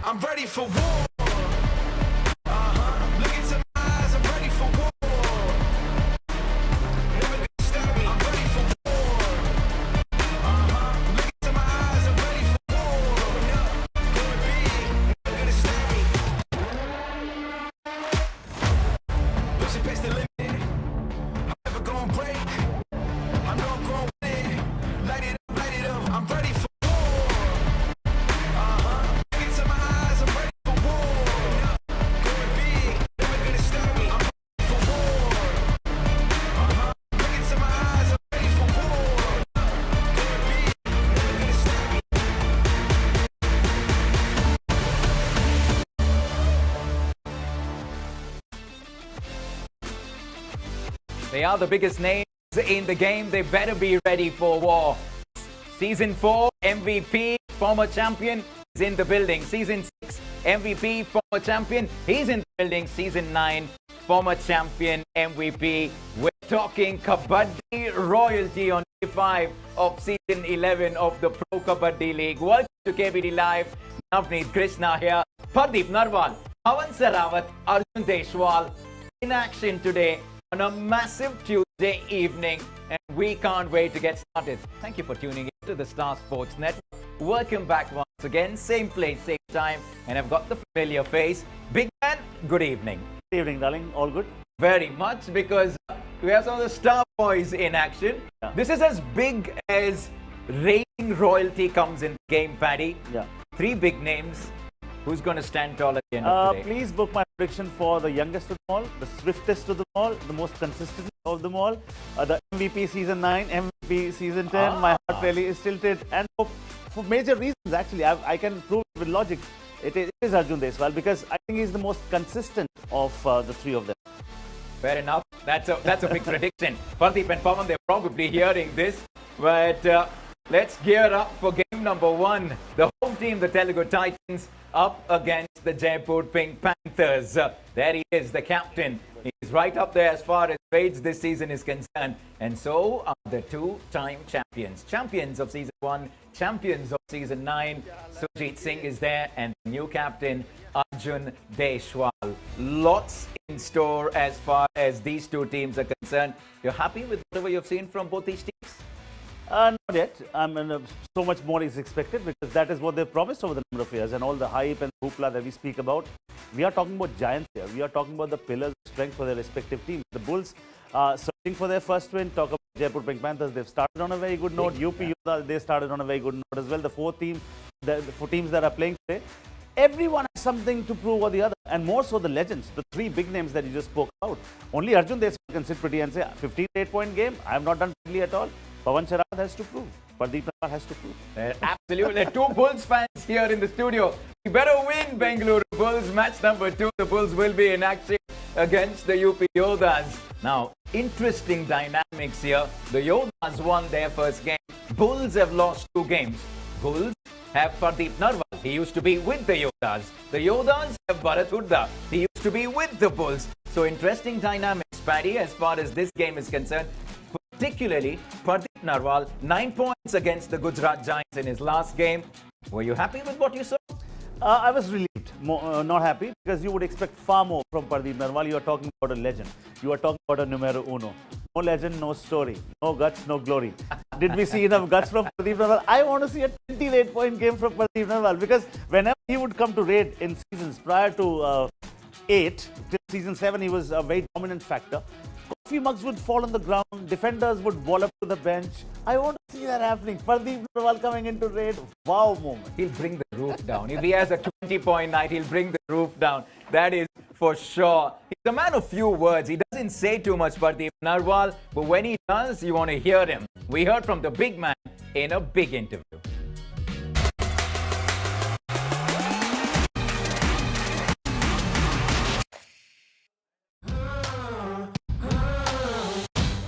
I'm ready for war. Look into my eyes, I'm ready for war. Never gonna stop me, I'm ready for war. Look into my eyes, I'm ready for war. Going big, never gonna stop me. Pushing past the limit, I'm never gonna break. I know I'm gonna win. Light it up, I'm ready for war. Look into my eyes, I'm ready for war. Going big, never gonna stop me. I'm ready for war. Look into my eyes, I'm ready for war. Going big, never gonna stop me. They are the biggest names in the game. They better be ready for war. Season 4 MVP, former champion, is in the building. Season 6 MVP, former champion, he's in the building. Season 9 former champion MVP. We're talking Kabaddi royalty on day 5 of season 11 of the Pro Kabaddi League. Welcome to KBD Live. Navneet Krishna here. Pardeep Narwal, Pawan Sarawat, Arjun Deshwal in action today on a massive Tuesday evening, and we can't wait to get started. Thank you for tuning in to the Star Sports Network. Welcome back once again, same place, same time, and I've got the familiar face. Big man, good evening. Good evening, darling. All good? Very much, because we have some of the star boys in action. Yeah. This is as big as reigning royalty comes in the game, Paddy. Yeah. 3 big names. Who's going to stand tall at the end of the day? Please book my prediction for the youngest of them all, the swiftest of them all, the most consistent of them all, the MVP season 9, MVP season 10. My heart really is tilted, and for major reasons actually. I can prove it with logic. It is Arjun Deshwal, because I think he's the most consistent of the 3 of them. Fair enough. That's a big prediction. Pardeep and Pawan, they're probably hearing this, but let's gear up for game number 1. The home team, the Telugu Titans, up against the Jaipur Pink Panthers. There he is, the captain. He's right up there as far as grades this season is concerned. And so are the 2-time champions. Champions of season 1, champions of season 9. Sujit Singh is there, and the new captain, Arjun Deshwal. Lots in store as far as these 2 teams are concerned. You're happy with whatever you've seen from both these teams? Not yet. So much more is expected, because that is what they promised over the number of years, and all the hype and hoopla that we speak about. We are talking about giants here. We are talking about the pillars of strength for their respective teams. The Bulls searching for their first win. Talk about Jaipur Pink Panthers. They've started on a very good note. UP, they started on a very good note as well. The 4 teams that are playing today, everyone has something to prove or the other, and more so the legends, the 3 big names that you just spoke about. Only Arjun Deshwal can sit pretty and say, 15 8-point game, I have not done badly at all. Pawan Sarawat has to prove. Pardeep Narwal has to prove. Absolutely. There are 2 Bulls fans here in the studio. We better win, Bengaluru Bulls. Match number 2. The Bulls will be in action against the UP Yodhas. Now, interesting dynamics here. The Yodhas won their first game. Bulls have lost 2 games. Bulls have Pardeep Narwal. He used to be with the Yodhas. The Yodhas have Bharat Hooda. He used to be with the Bulls. So interesting dynamics, Paddy, as far as this game is concerned. Particularly, Pardeep Narwal, 9 points against the Gujarat Giants in his last game. Were you happy with what you saw? I was relieved, not happy, because you would expect far more from Pardeep Narwal. You are talking about a legend. You are talking about a numero uno. No legend, no story. No guts, no glory. Did we see enough guts from Pardeep Narwal? I want to see a 28-point game from Pardeep Narwal, because whenever he would come to raid in seasons prior to 8, till season 7, he was a very dominant factor. Coffee mugs would fall on the ground, defenders would wall up to the bench. I want to see that happening. Pardeep Narwal coming into raid, wow moment. He'll bring the roof down. If he has a 20-point night, he'll bring the roof down. That is for sure. He's a man of few words. He doesn't say too much, Pardeep Narwal, but when he does, you want to hear him. We heard from the big man in a big interview.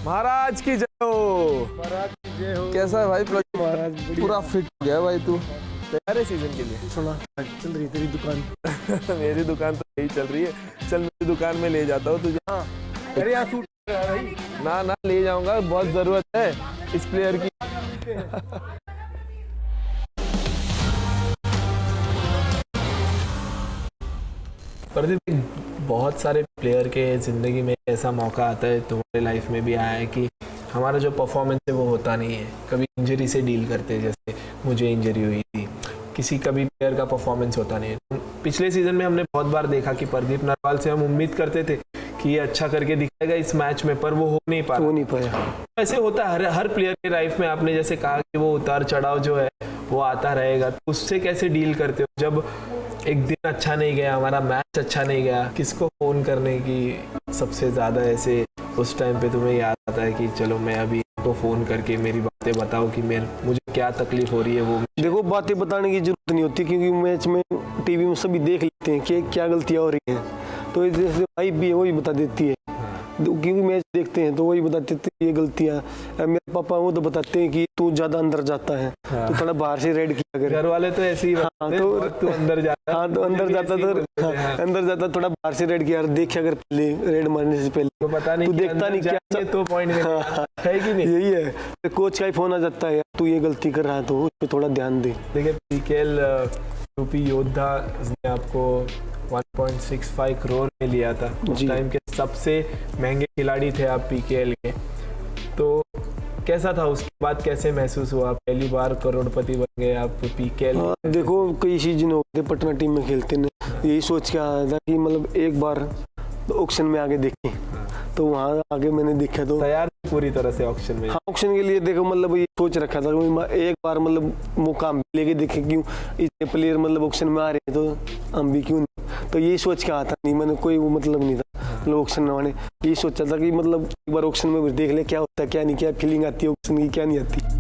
महाराज की जय हो। महाराज की जय हो। कैसा है भाई project? महाराज पूरा फिट हो गया भाई तू। तैयार है सीजन के लिए? सुना चल रही तेरी दुकान। मेरी दुकान तो यही चल रही है। चल मेरी दुकान में ले जाता हूँ तुझे। हाँ अरे यहाँ सूट भाई। ना ना ले जाऊंगा, बहुत जरूरत है इस प्लेयर की। प्रदीप, बहुत सारे प्लेयर के ज़िंदगी में ऐसा मौका आता है, तुम्हारे लाइफ में भी आया है कि हमारा जो परफॉर्मेंस है वो होता नहीं है, कभी इंजरी से डील करते हैं, जैसे मुझे इंजरी हुई थी, किसी कभी प्लेयर का परफॉर्मेंस होता नहीं है। पिछले सीजन में हमने बहुत बार देखा कि प्रदीप नरवाल से हम उम्मीद करते थे कि ये अच्छा करके दिखाएगा इस मैच में, पर वो हो नहीं पाया। ऐसे होता है हर प्लेयर के लाइफ में। आपने जैसे कहा कि वो उतार चढ़ाव जो है वो आता रहेगा, तो उससे कैसे डील करते हो जब एक दिन अच्छा नहीं गया, हमारा मैच अच्छा नहीं गया? किसको फ़ोन करने की सबसे ज़्यादा ऐसे उस टाइम पे तुम्हें याद आता है कि चलो मैं अभी इनको फ़ोन करके मेरी बातें बताओ कि मुझे क्या तकलीफ हो रही है? वो देखो, बातें बताने की जरूरत नहीं होती, क्योंकि मैच में टीवी में सभी देख लेते हैं कि क्या गलतियां हो रही हैं, तो जैसे भाई भी है वही बता देती है, क्योंकि मैच देखते हैं तो वही बता देते हैं ये गलतियां। मेरे पापा वो तो बताते हैं कि तू ज्यादा अंदर जाता है, तो थोड़ा बाहर से रेड किया कर। घर वाले तो ऐसे ही तो तू अंदर जाता, तो अंदर जाता थोड़ा बाहर से रेड किया, देखिया कर पहले रेड मारने से पहले, तो पता नहीं तू देखता नहीं क्या तो पॉइंट है कि नहीं? यही है, तो कोच का ही फोन आ जाता है, तू ये गलती कर रहा है तो उस पर थोड़ा ध्यान दे। देखिए, पीकेएल यूपी योद्धा ने आपको 1.65 करोड़ में लिया था, उस टाइम के सबसे महंगे खिलाड़ी थे आप पीकेएल के। तो कैसा था उसके बाद, कैसे महसूस हुआ? पहली बार करोड़पति बन गए आप पीकेएल। देखो, कई सीजन हो गए पटना टीम में खेलते ने, यही सोच के आया था कि मतलब एक बार ऑक्शन में आगे देखें, तो वहाँ आगे मैंने देखा तो तैयार पूरी तरह से ऑक्शन में। हाँ, ऑक्शन के लिए देखो, मतलब ये सोच रखा था एक बार मतलब मौका लेके देखे, क्यों इतने प्लेयर मतलब ऑक्शन में आ रहे हैं तो हम भी क्यों नहीं, तो यही सोच के आता नहीं, मैंने कोई वो मतलब नहीं था मतलब ऑक्शन में आने, यही सोचा था कि मतलब एक बार ऑक्शन में देख ले क्या होता है क्या नहीं, क्या फीलिंग आती है ऑक्शन की क्या नहीं आती।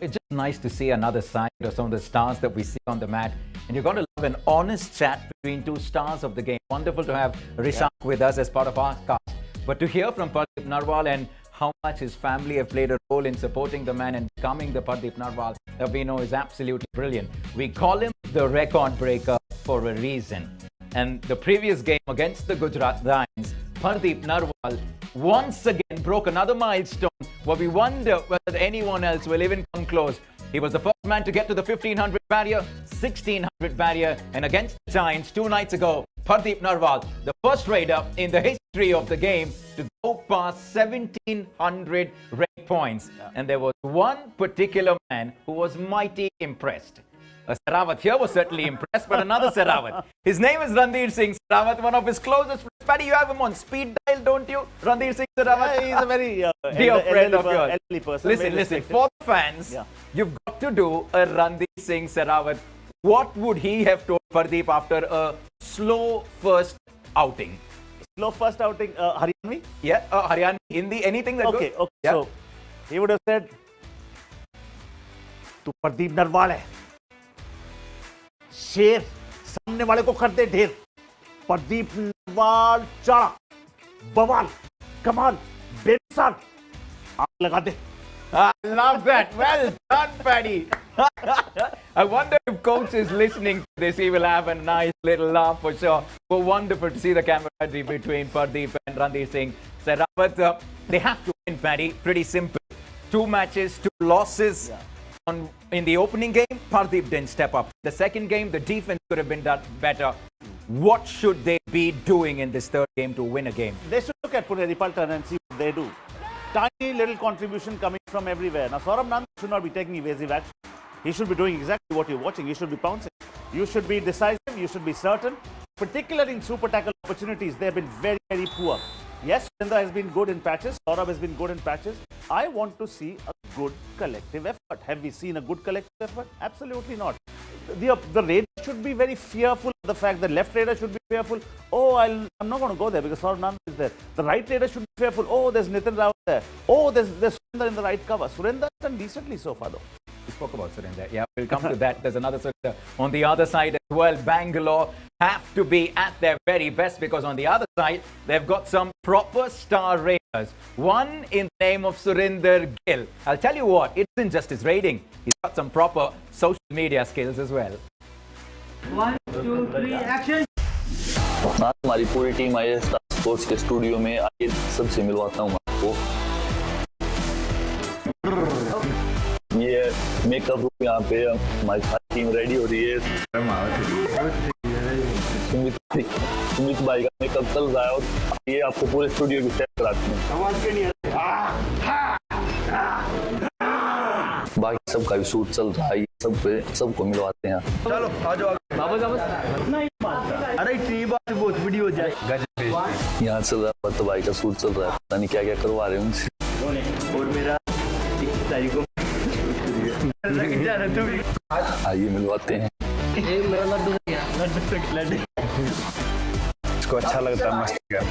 It's just nice to see another side of some of the stars that we see on the mat. And you're going to love an honest chat between two stars of the game. Wonderful to have Rishak with us as part of our cast. But to hear from Pardeep Narwal and how much his family have played a role in supporting the man and becoming the Pardeep Narwal that we know is absolutely brilliant. We call him the record breaker for a reason. And the previous game against the Gujarat Lions, Pardeep Narwal once again broke another milestone where we wonder whether anyone else will even come close. He was the first man to get to the 1500 barrier, 1600 barrier, and against the Giants 2 nights ago, Pardeep Narwal, the first raider in the history of the game to go past 1700 raid points. And there was one particular man who was mighty impressed. Sarawat here was certainly impressed, but another Sarawat. His name is Randir Singh Sarawat, one of his closest friends. Paddy, you have him on speed dial, don't you? Randir Singh Sarawat. He's a very dear friend of yours. elderly person. Listen, for the fans, you've got to do a Randir Singh Sarawat. What would he have told Pardeep after a slow first outing? Slow first outing, Haryanvi? Yeah, Haryana, Hindi, anything that Okay, goes? okay. Yeah. So, he would have said, "Tu Pardeep Narwal hai. शेर सामने वाले को करते ढेर, प्रदीप नरवाल चढ़ा, बवाल, कमाल, बेमिसाल, आग लगा दे." I love that. Well done, Paddy. I wonder if coach is listening to this. He will have a nice little laugh for sure. But wonderful to see the camaraderie between Pardeep and Randir Singh Sarawat. They have to win, Paddy. Pretty simple. 2 matches, 2 losses. In the opening game, Pardeep didn't step up. The second game, the defense could have been done better. What should they be doing in this third game to win a game? They should look at Puneri Paltan and see what they do. Tiny little contribution coming from everywhere. Now, Saurabh Nand should not be taking evasive action. He should be doing exactly what you're watching. He should be pouncing. You should be decisive. You should be certain. Particularly in super tackle opportunities, they have been very, very poor. Yes, Surendra has been good in patches. Saurabh has been good in patches. I want to see a good collective effort. Have we seen a good collective effort? Absolutely not. The raider should be very fearful of the fact that left raider should be fearful. Oh, I'm not going to go there because Saurabh Nand is there. The right raider should be fearful. Oh, there's Nitin Rao there. Oh, there's Surendra in the right cover. Surendra has done decently so far though. We spoke about Surendra. Yeah, we'll come to that. There's another Surendra on the other side as well. Bangalore have to be at their very best because on the other side, they've got some proper star raiders. One in the name of Surinder Gill. I'll tell you what, it isn't just his raiding. He's got some proper social media skills as well. 1, 2, 3, action! आज हमारी पूरी team आई है sports के studio में। आइए सबसे मिलवाता हूँ आपको। ये मेकअप रूम यहाँ पे हमारी सारी टीम रेडी हो रही है। सुमित भाई का मेकअप चल रहा है और ये आपको पूरे स्टूडियो की सेट कराते हैं। बाकी सबका भी शूट चल रहा है, ये सबको मिलवाते हैं। चलो आ जाओ अरे इतनी बात बहुत वीडियो हो जाए। यहाँ चल रहा है भरत भाई का शूट चल रहा है, पता नहीं क्या क्या करवा रहे हैं उनसे। और मेरा 21 तारीख को आइए मिलवाते हैं। इसको अच्छा लगता है, मस्त क्या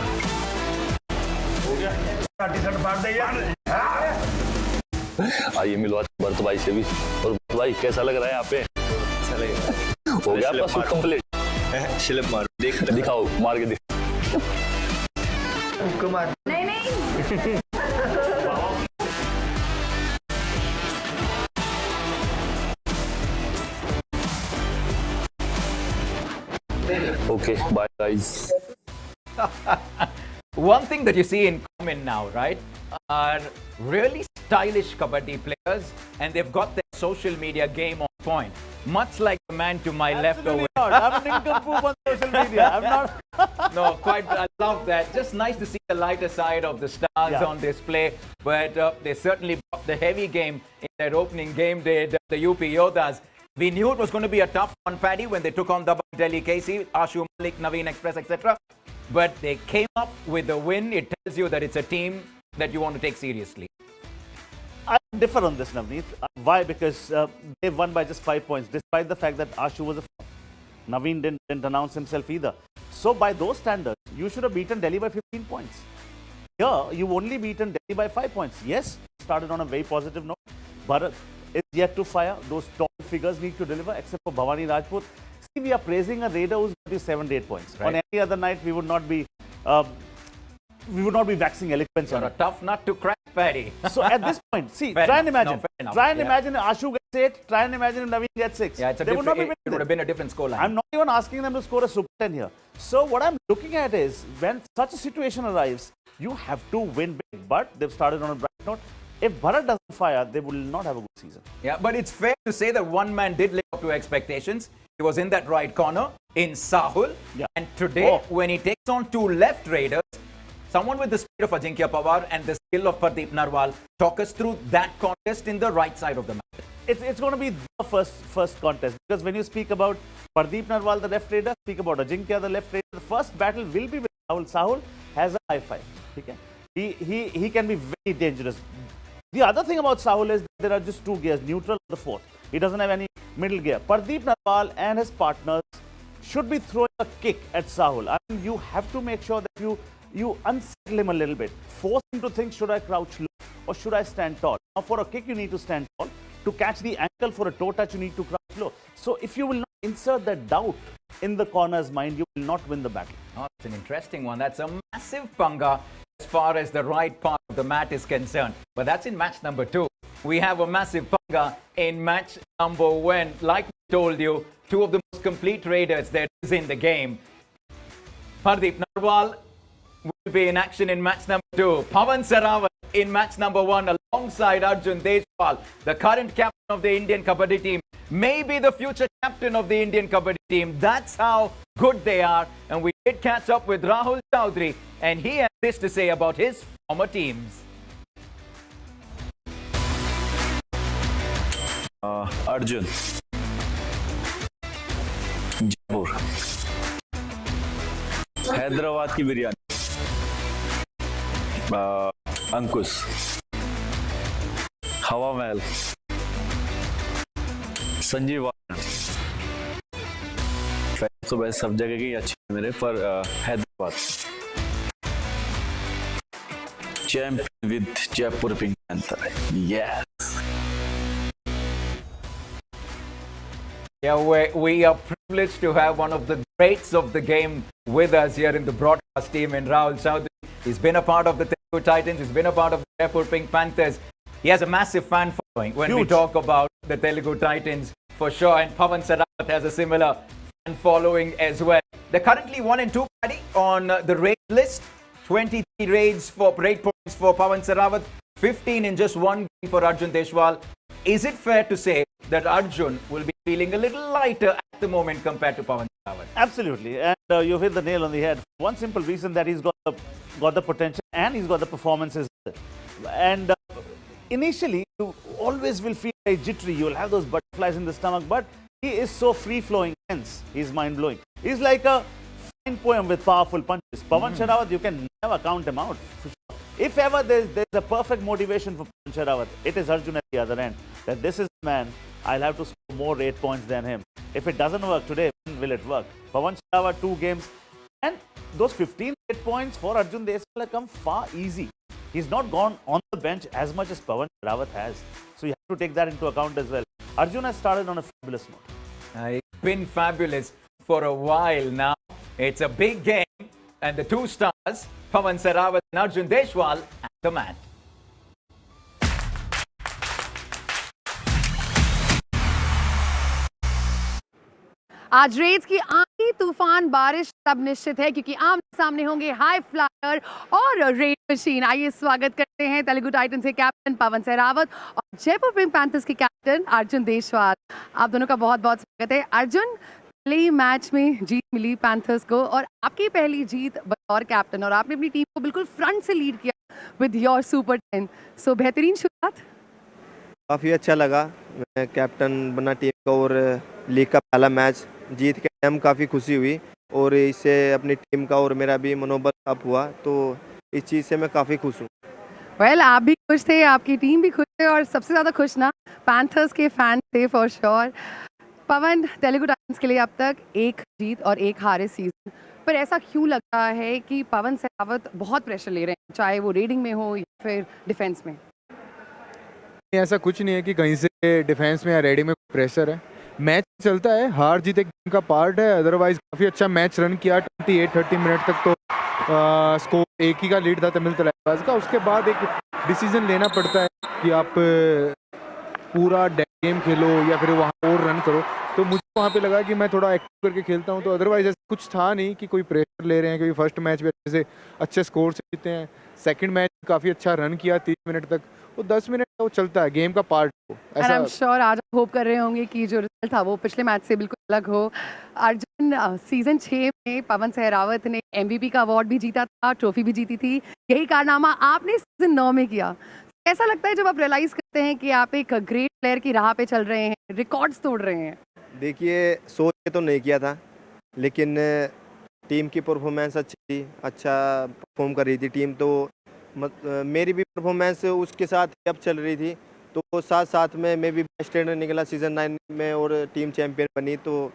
आइए मिलवाते हैं भरत भाई से भी। और भरत भाई कैसा लग रहा है यहाँ पे? अच्छा लगेगा। हो गया आपका शूट कंप्लीट? शिलप मार देख दिखाओ, मार के दिखाओ। नहीं नहीं Okay, bye guys. One thing that you see in common now, right, are really stylish kabaddi players, and they've got their social media game on point. Much like the man to my left over. I'm an nincompoop on social media. I'm not. No, quite. I love that. Just nice to see the lighter side of the stars on display. But they certainly brought the heavy game in their opening game day, the UP Yodhas. We knew it was going to be a tough one, Paddy, when they took on the Delhi KC, Ashu Malik, Naveen Express, etc. But they came up with a win. It tells you that it's a team that you want to take seriously. I differ on this, Navneet. Why? Because they won by just 5 points, despite the fact that Ashu was a flop. Naveen didn't announce himself either. So by those standards, you should have beaten Delhi by 15 points. Here, you've only beaten Delhi by 5 points. Yes, started on a very positive note. Bharat is yet to fire. Those top figures need to deliver, except for Bhavani Rajput. See, we are praising a raider who's got you 7 to 8 points. Right. On any other night, we would not be waxing eloquence on You're a it. tough nut to crack, Paddy. So at this point, see, Fair try and enough. imagine. No, fair enough. Try and Yeah. imagine if Ashu gets 8. Try and imagine if Naveen gets 6. Yeah, it's a They would not be it winning would have this. been a different scoreline. I'm not even asking them to score a super 10 here. So what I'm looking at is, when such a situation arrives, you have to win big. But they've started on a bright note. If Bharat doesn't fire, they will not have a good season. Yeah, but it's fair to say that one man did live up to expectations. He was in that right corner in Sahul. Yeah. And today, when he takes on two left raiders, someone with the speed of Ajinkya Pawar and the skill of Pardeep Narwal, talk us through that contest in the right side of the map. It's going to be the first contest, because when you speak about Pardeep Narwal, the left raider, speak about Ajinkya, the left raider, the first battle will be with Sahul. Sahul has a high five. Okay? He can be very dangerous. The other thing about Sahul is that there are just 2 gears, neutral and the fourth. He doesn't have any middle gear. Pardeep Narwal and his partners should be throwing a kick at Sahul. I mean, you have to make sure that you unsettle him a little bit. Force him to think, should I crouch low or should I stand tall? Now, for a kick, you need to stand tall. To catch the ankle for a toe touch, you need to crouch low. So if you will not insert that doubt in the corner's mind, you will not win the battle. Oh, that's an interesting one. That's a massive panga as far as the right part of the mat is concerned. But that's in match number 2. We have a massive panga in match number 1. Like we told you, 2 of the most complete raiders there is in the game. Pardeep Narwal will be in action in match number 2. Pawan Sarawat in match number 1 alongside Arjun Deshwal, the current captain of the Indian Kabaddi team, maybe the future captain of the Indian Kabaddi team. That's how good they are. And we did catch up with Rahul Chaudhary, and he has this to say about his former teams. Arjun, Jaipur, Hyderabad की बिरयानी, अंकुश, हवा महल, संजीव तो वैसे सब जगह की अच्छी है मेरे, पर Hyderabad champion with Jaipur pink panther. Yes. Yeah, we are privileged to have one of the greats of the game with us here in the broadcast team in Rahul Chaudhary. He's been a part of the Telugu Titans. He's been a part of the Jaipur Pink Panthers. He has a massive fan following when we talk about the Telugu Titans, for sure. And Pawan Sarawat has a similar fan following as well. They're currently 1-2, Paddy, on the raid list. 23 raid points for Pawan Sarawat, 15 in just one game for Arjun Deshwal. Is it fair to say that Arjun will be feeling a little lighter at the moment compared to Pawan Sehrawat. Absolutely, and you've hit the nail on the head. One simple reason that he's got the potential and he's got the performances. And initially, you always will feel very jittery. You'll have those butterflies in the stomach, but he is so free-flowing. Hence, he's mind-blowing. He's like a fine poem with powerful punches. Pawan Sehrawat, you can never count him out. If ever there's a perfect motivation for Pawan Sehrawat, it is Arjun at the other end. That this is the man, I'll have to score more 8 points than him. If it doesn't work today, when will it work? Pawan Sehrawat, 2 games. And those 15 8 points for Arjun Deswal have come far easy. He's not gone on the bench as much as Pawan Sehrawat has. So you have to take that into account as well. Arjun has started on a fabulous note. It's been fabulous for a while now. It's a big game, and the two stars, Pawan Sehrawat and Arjun Deswal, at the mat. आज Reds की आंधी तूफान बारिश सब निश्चित है क्योंकि आमने सामने होंगे हाई फ्लायर और रेड मशीन। आइए स्वागत करते हैं तेलुगु टाइटंस के कैप्टन पवन सहरावत और जयपुर पिंक पैंथर्स के कैप्टन अर्जुन देशवाल। आप दोनों का बहुत बहुत स्वागत है। अर्जुन, पहले ही मैच में जीत मिली पैंथर्स को और आपकी पहली जीत बतौर कैप्टन, और आपने अपनी टीम को बिल्कुल फ्रंट से लीड किया विद योर सुपर 10। सो बेहतरीन शुरुआत। काफ़ी अच्छा लगा, मैं कैप्टन बना टीम का और लीग का पहला मैच जीत के हम काफ़ी खुशी हुई और इससे अपनी टीम का और मेरा भी मनोबल अप हुआ, तो इस चीज़ से मैं काफ़ी खुश हूँ। वेल, आप भी खुश थे, आपकी टीम भी खुश है और सबसे ज़्यादा खुश ना पैंथर्स के फैन थे for sure. Pawan, Telugu Titans के लिए अब तक 1 जीत और 1 हारे सीजन, पर ऐसा क्यों लग रहा है कि पवन सहरावत बहुत प्रेशर ले रहे हैं, चाहे वो रेडिंग में हो या फिर डिफेंस में? ऐसा कुछ नहीं है कि कहीं से डिफेंस में या रेडिंग में प्रेशर है। मैच चलता है, हार जीत एक गेम का पार्ट है। अदरवाइज काफ़ी अच्छा मैच रन किया, 28-30 मिनट तक तो स्कोर एक ही का लीड था तमिल तलवाज का। उसके बाद एक डिसीजन लेना पड़ता है कि आप पूरा गेम खेलो या फिर वहाँ और रन करो। तो मुझे वहाँ पे लगा कि मैं थोड़ा एक्टिव करके खेलता हूँ, तो अदरवाइज ऐसा कुछ था नहीं कि कोई प्रेशर ले रहे हैं, क्योंकि फर्स्ट मैच में से अच्छे स्कोर से जीते हैं। सेकंड मैच काफ़ी अच्छा रन किया 30 मिनट तक, वो 10 मिनट वो चलता है, गेम का पार्ट हो। आई एम श्योर आज आप होप कर रहे होंगे कि जो रिजल्ट था वो पिछले मैच से बिल्कुल अलग हो। अर्जुन, सीजन 6 में पवन सहरावत ने MVP का अवार्ड भी जीता था, ट्रॉफी भी जीती थी। यही कारनामा आपने सीजन 9 में किया। ऐसा लगता है जब आप रियलाइज करते हैं कि आप एक ग्रेट प्लेयर की राह पे चल रहे हैं, रिकॉर्ड्स तोड़ रहे हैं? देखिए, सोच के तो नहीं किया था, लेकिन टीम की परफॉर्मेंस अच्छी थी, अच्छा परफॉर्म कर रही थी टीम, तो मेरी भी परफॉर्मेंस उसके साथ अब चल रही थी, तो साथ साथ में मैं भी बेस्ट ट्रेनर निकला सीज़न 9 में और टीम चैंपियन बनी, तो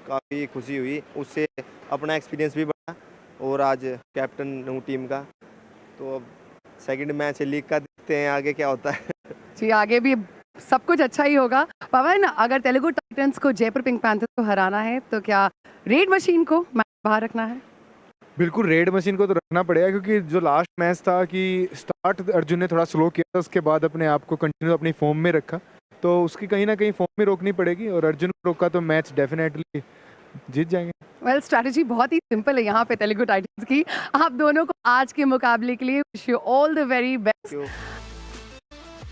काफ़ी खुशी हुई। उससे अपना एक्सपीरियंस भी बढ़ा और आज कैप्टन हूँ टीम का। तो अब सेकंड मैच लीग का देखते हैं आगे क्या होता है। जी, आगे भी सब कुछ अच्छा ही होगा। पवन, अगर तेलुगु टाइटंस को जयपुर पिंक पैंथर्स को हराना है तो क्या रेड मशीन को मैच बाहर रखना है? बिल्कुल, रेड मशीन को तो रखना पड़ेगा, क्योंकि जो लास्ट मैच था कि स्टार्ट अर्जुन ने थोड़ा स्लो किया था, उसके बाद अपने आप को कंटिन्यू अपनी फॉर्म में रखा, तो उसकी कहीं ना कहीं फॉर्म में रोकनी पड़ेगी, और अर्जुन को रोका तो मैच डेफिनेटली जीत जाएंगे। वेल, स्ट्रैटेजी बहुत ही सिंपल है यहाँ पे तेलुगु टाइटंस की। आप दोनों को आज के मुकाबले के लिए wish you all the very best.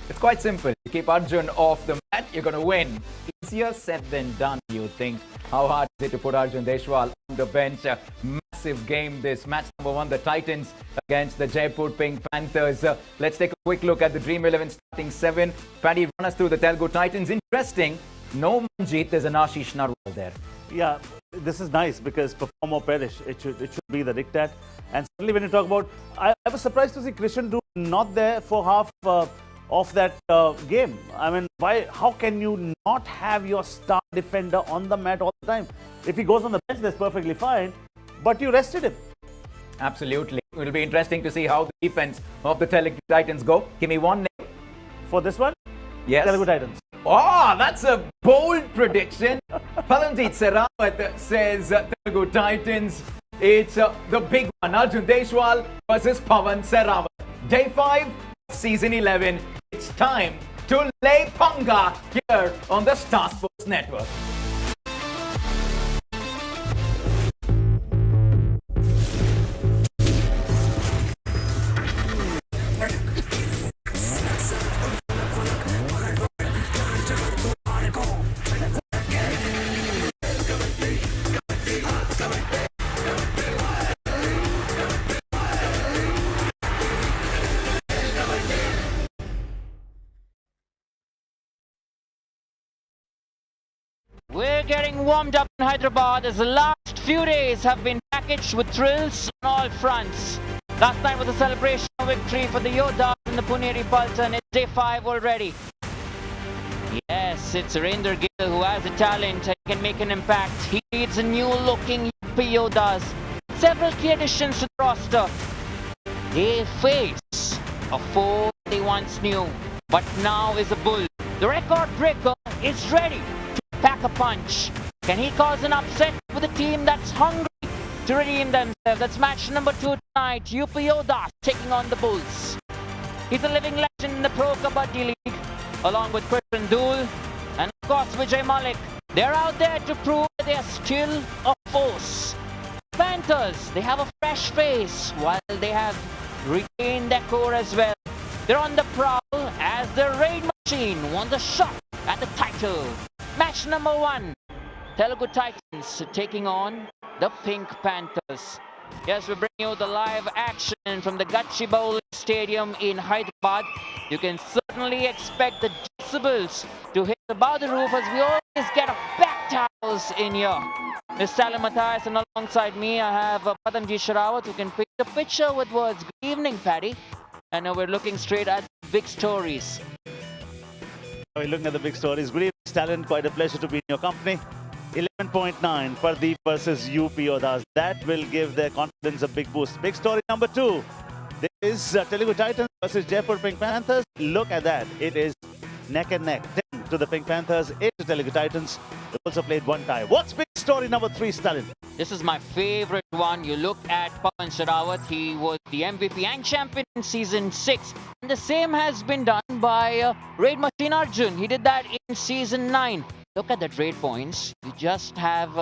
It's quite simple. You keep Arjun off the mat, you're going to win. Easier said than done, you think. How hard is it to put Arjun Deswal on the bench? A massive game this. Match number 1, the Titans against the Jaipur Pink Panthers. Let's take a quick look at the Dream 11 starting 7. Paddy, run us through the Telugu Titans. Interesting. No Manjeet, there's an Ashish Narwal there. Yeah, this is nice because perform or perish. It should be the diktat. And certainly when you talk about, I was surprised to see Christian Drew not there for half of that game. I mean, why? How can you not have your star defender on the mat all the time? If he goes on the bench, that's perfectly fine. But you rested him. Absolutely. It'll be interesting to see how the defense of the Telugu Titans go. Give me one name. For this one? Yes. Telugu Titans. Oh, that's a bold prediction. Palanjit Sehrawat says Telugu Titans. It's the big one. Arjun Deswal versus Pawan Sehrawat. Day 5, Season 11. It's time to lay panga here on the Star Sports Network. We're getting warmed up in Hyderabad as the last few days have been packaged with thrills on all fronts. Last night was a celebration of victory for the Yodhas in the Puneri Paltan. It's day 5 already. Yes, it's Surinder Gill who has the talent and can make an impact. He leads a new-looking UP Yodhas. Several key additions to the roster. They face a foe they once knew, but now is a bull. The record breaker is ready to pack a punch. Can he cause an upset with a team that's hungry to redeem themselves? That's match number 2 tonight. UP Yodhas taking on the Bulls. He's a living legend in the Pro Kabaddi League, along with Christian Dool and of course Vijay Malik. They're out there to prove that they're still a force. Panthers, they have a fresh face while they have retained their core as well. They're on the prowl as the Raid Machine won the shot at the title. Match number 1, Telugu Titans taking on the Pink Panthers. Yes, we bring you the live action from the Gachibowli Stadium in Hyderabad. You can certainly expect the decibels to hit above the roof as we always get a back towels in here. Mr. Alan Matthias, and alongside me I have Padamji Sharawat who can paint the picture with words. Good evening, Paddy. And we're looking straight at big stories. We're looking at the big stories. Good evening, Stalin. Quite a pleasure to be in your company. 11.9 Pardeep versus UP Yodhas. That will give their confidence a big boost. Big story number 2. This is Telugu Titans versus Jaipur Pink Panthers. Look at that. It is neck and neck. 10 to the Pink Panthers, 8 to Telugu Titans. They also played one tie. What's big story number 3, Stalin? This is my favorite one. You look at Pawan Sharawat. He was the MVP and champion in season 6. And the same has been done by Raid Machine Arjun. He did that in season 9. Look at that raid points. You just have,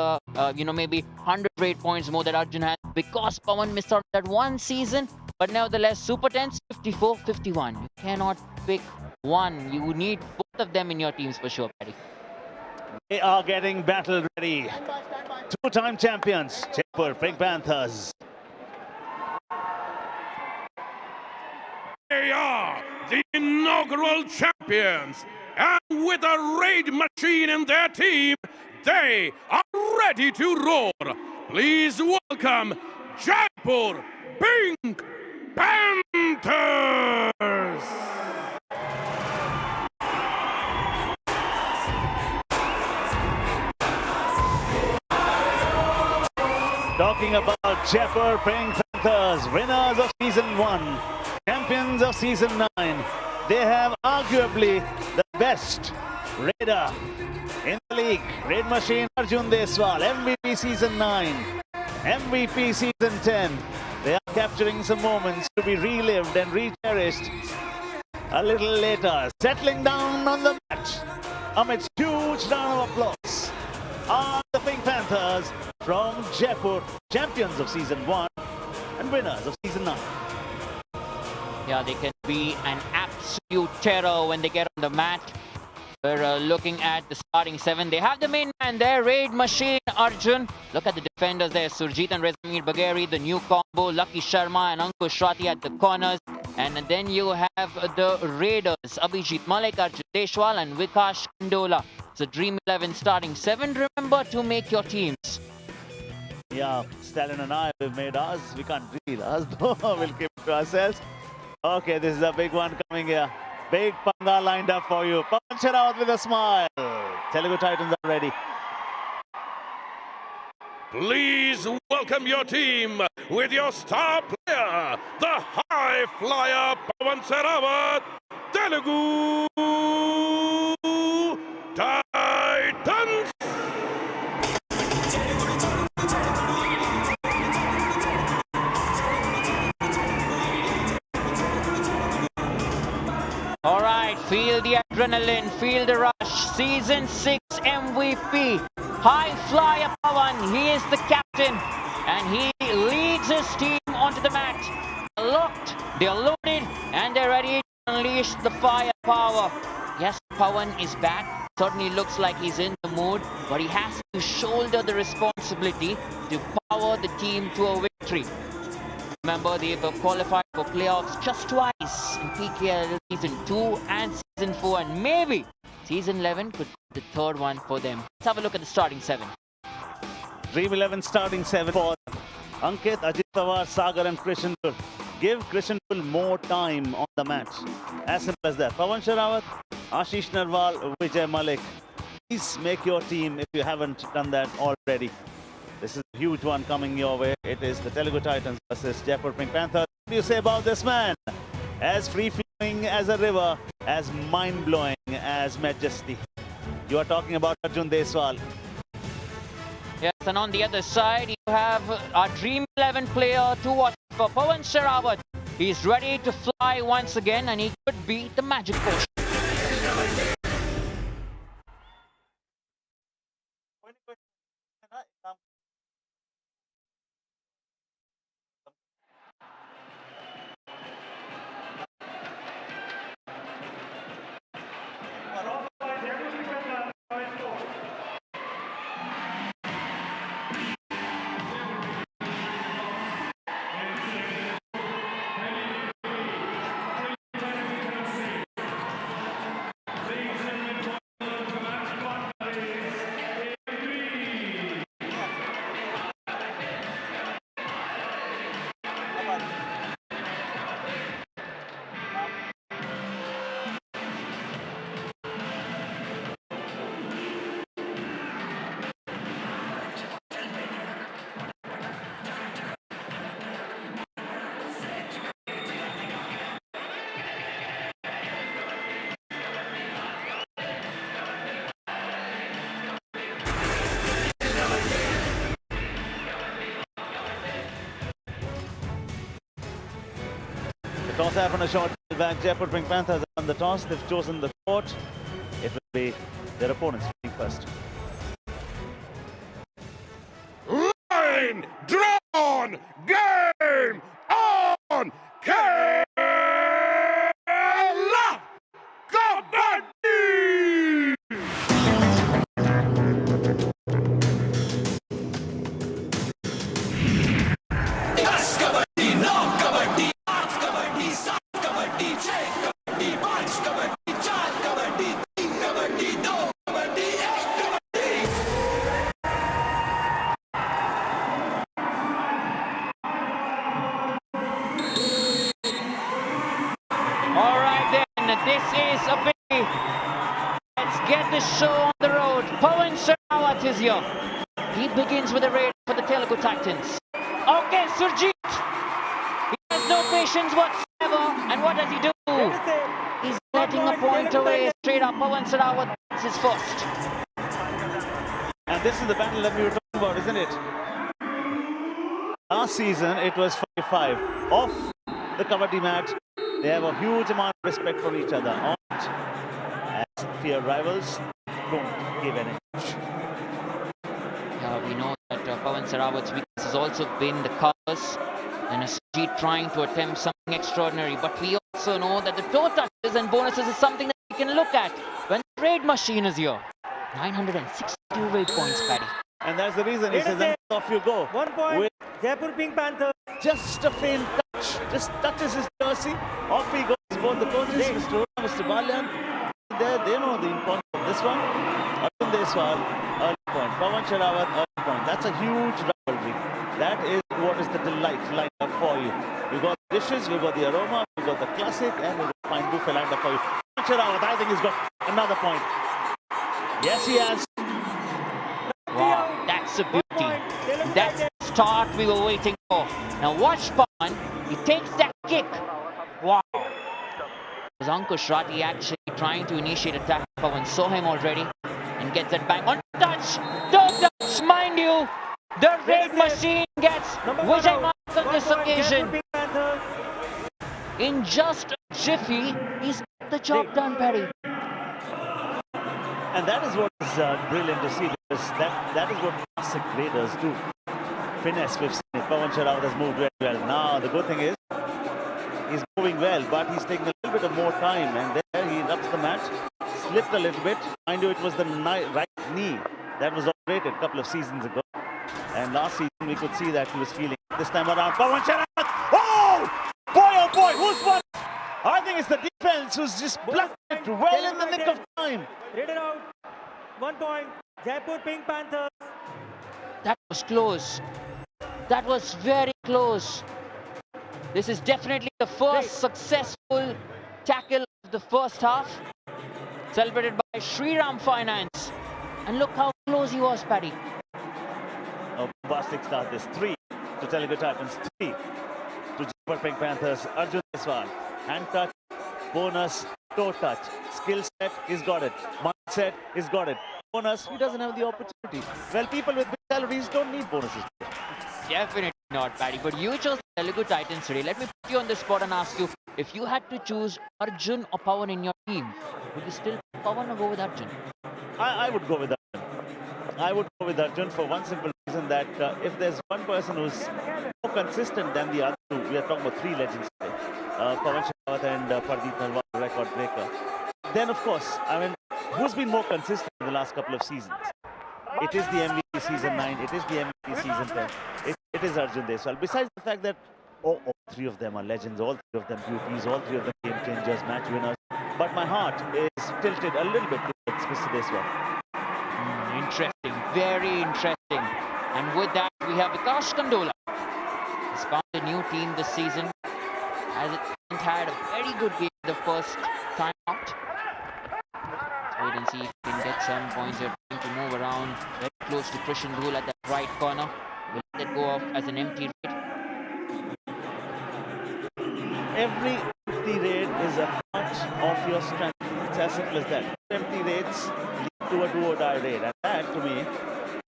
maybe 100 raid points more that Arjun had because Pawan missed out that one season. But nevertheless, Super 10's 54, 51. You cannot pick one. You need both of them in your teams for sure, Paddy. They are getting battle ready. 2-time champions, Jaipur Pink Panthers. They are the inaugural champions. And with a Raid Machine in their team, they are ready to roar. Please welcome Jaipur Pink Panthers. Talking about Jaipur Pink Panthers, winners of season 1, champions of season 9. They have arguably the best raider in the league. Raid Machine Arjun Deswal, MVP season 9, MVP season 10. They are capturing some moments to be relived and recherished a little later. Settling down on the match amidst huge round of applause are the Pink Panthers from Jaipur, champions of season 1 and winners of season 9. Yeah, they can be an absolute terror when they get on the mat. We're looking at the starting 7. They have the main man there, Raid Machine Arjun. Look at the defenders there, Surjit and Rezamir Bagheri, the new combo, Lucky Sharma and Ankush Rati at the corners. And then you have the Raiders, Abhijit Malik, Arjun Deshwal and Vikash Kandola. It's a Dream 11 starting 7. Remember to make your teams. Yeah, Stalin and I have made ours. We can't read ours, though. We'll keep it to ourselves. Okay, this is a big one coming here. Big panga lined up for you. Pawan Sharawat with a smile. Telugu Titans are ready. Please welcome your team with your star player, the high flyer Pawan Sharawat, Telugu Titans. All right, feel the adrenaline, feel the rush. Season 6 MVP, high flyer Pawan. He is the captain and he leads his team onto the mat. They're locked, they're loaded, and they're ready to unleash the firepower. Yes, Pawan is back. Certainly looks like he's in the mood, but he has to shoulder the responsibility to power the team to a victory. Remember, they've qualified for playoffs just twice in PKL season 2 and season 4, and maybe Season 11 could be the third one for them. Let's have a look at the starting 7. Dream 11 starting 7 for Ankit, Ajit Pawar, Sagar and Krishan Bull. Give Krishan Bull more time on the match. As simple as that. Pawan Sherawat, Ashish Narwal, Vijay Malik. Please make your team if you haven't done that already. This is a huge one coming your way. It is the Telugu Titans versus Jaipur Pink Panthers. What do you say about this man? As free-flowing as a river, as mind-blowing as majesty. You are talking about Arjun Deswal. Yes, and on the other side, you have our Dream 11 player to watch for, Pawan Sherawat. He's ready to fly once again, and he could be the magic potion. The toss happened a short while back. Jaipur Pink Panthers have won the toss. They've chosen the court. It will be their opponents playing first. Line drawn, game on, Kerala Kabaddi! All right then, this is a big. Let's get the show on the road. Pawan Sherawat is here. He begins with a raid for the Telugu Titans. Okay, Surjit. He has no patience whatsoever. And what does he do? He's letting a point away straight up. Pawan Sherawat is his first. And this is the battle that we were talking about, isn't it? Last season, it was 5-5. Off the Kabaddi mat, they have a huge amount of respect for each other. On it, as fear rivals, don't give any. Yeah, we know that Pawan Sherawat's weakness has also been the covers. And Surjit trying to attempt something extraordinary. But we also know that the toe touches and bonuses is something that we can look at when the trade machine is here. 962 weight points, Paddy. And that's the reason he says, and off you go. 1 point, With Jaipur Pink Panthers. just a faint touch, just touches his jersey. Off he goes. Both the coaches, Mr. Rona, Mr. Balyan, they know the importance of this one. Arjun Deswal, early point. Pawan Sherawat, early point. That's a huge rivalry. That is what is the delight lined up for you. We got the dishes, we got the aroma, we got the classic, and we got the fine buffet lined up for you. Pawan Sherawat, I think he's got another point. Yes, he has. Wow, that's a beauty. That's the start we were waiting for. Now watch Pawan. He takes that kick. Wow. Was Ankush Rathi actually trying to initiate attack? Pawan saw him already and gets that bang on touch. Toe touch, mind you. The raid machine gets Vijay Malik on this occasion. In just a jiffy, he's got the job done, Paddy. And that is what is brilliant to see, because that is what classic raiders do. Finesse, we've seen it. Pawan Sherawat has moved very well. Now, the good thing is, he's moving well, but he's taking a little bit of more time. And there he ups the match, slipped a little bit. Mind you, it was the right knee that was operated a couple of seasons ago. And last season, we could see that he was feeling this time around. Pawan Sherawat! Oh! Boy, who's won? I think it's the defense who's just blocked it well in the nick of time. Read it out. 1 point. Jaipur Pink Panthers. That was close. That was very close. This is definitely the first successful tackle of the first half. Celebrated by Shriram Finance. And look how close he was, Paddy. A bombastic start. This 3 to Telugu Titans, 3 to Jaipur Pink Panthers. Arjun Deswal. Hand touch, bonus, toe touch. Skill set, he's got it. Mindset, he's got it. Bonus, he doesn't have the opportunity. Well, people with big salaries don't need bonuses. Definitely not, Paddy. But you chose Telugu Titans today. Let me put you on the spot and ask you, if you had to choose Arjun or Pawan in your team, would you still pick Pawan or go with Arjun? I would go with Arjun. I would go with Arjun for one simple reason that if there's one person who's more consistent than the other two, we are talking about 3 legends today, Pawan Shekhawat and Pardeep Narwal, record breaker. Then, of course, I mean, who's been more consistent in the last couple of seasons? It is the MVP season 9. It is the MVP season 10. It is Arjun Deswal. Besides the fact that all 3 of them are legends, all 3 of them beauties, all 3 of them game changers, match winners. But my heart is tilted a little bit towards Mr. Deswal. Interesting, very interesting. And with that, we have Vikas Kandola. He's found a new team this season, as it had a very good game the first time out. Let's wait and see if he can get some points. They're trying to move around very close to Krishan Dhul at that right corner. Will let it go off as an empty raid. Every empty raid is a part of your strength. It's as simple as that. Empty raids lead to a do-or-die raid, and that, to me,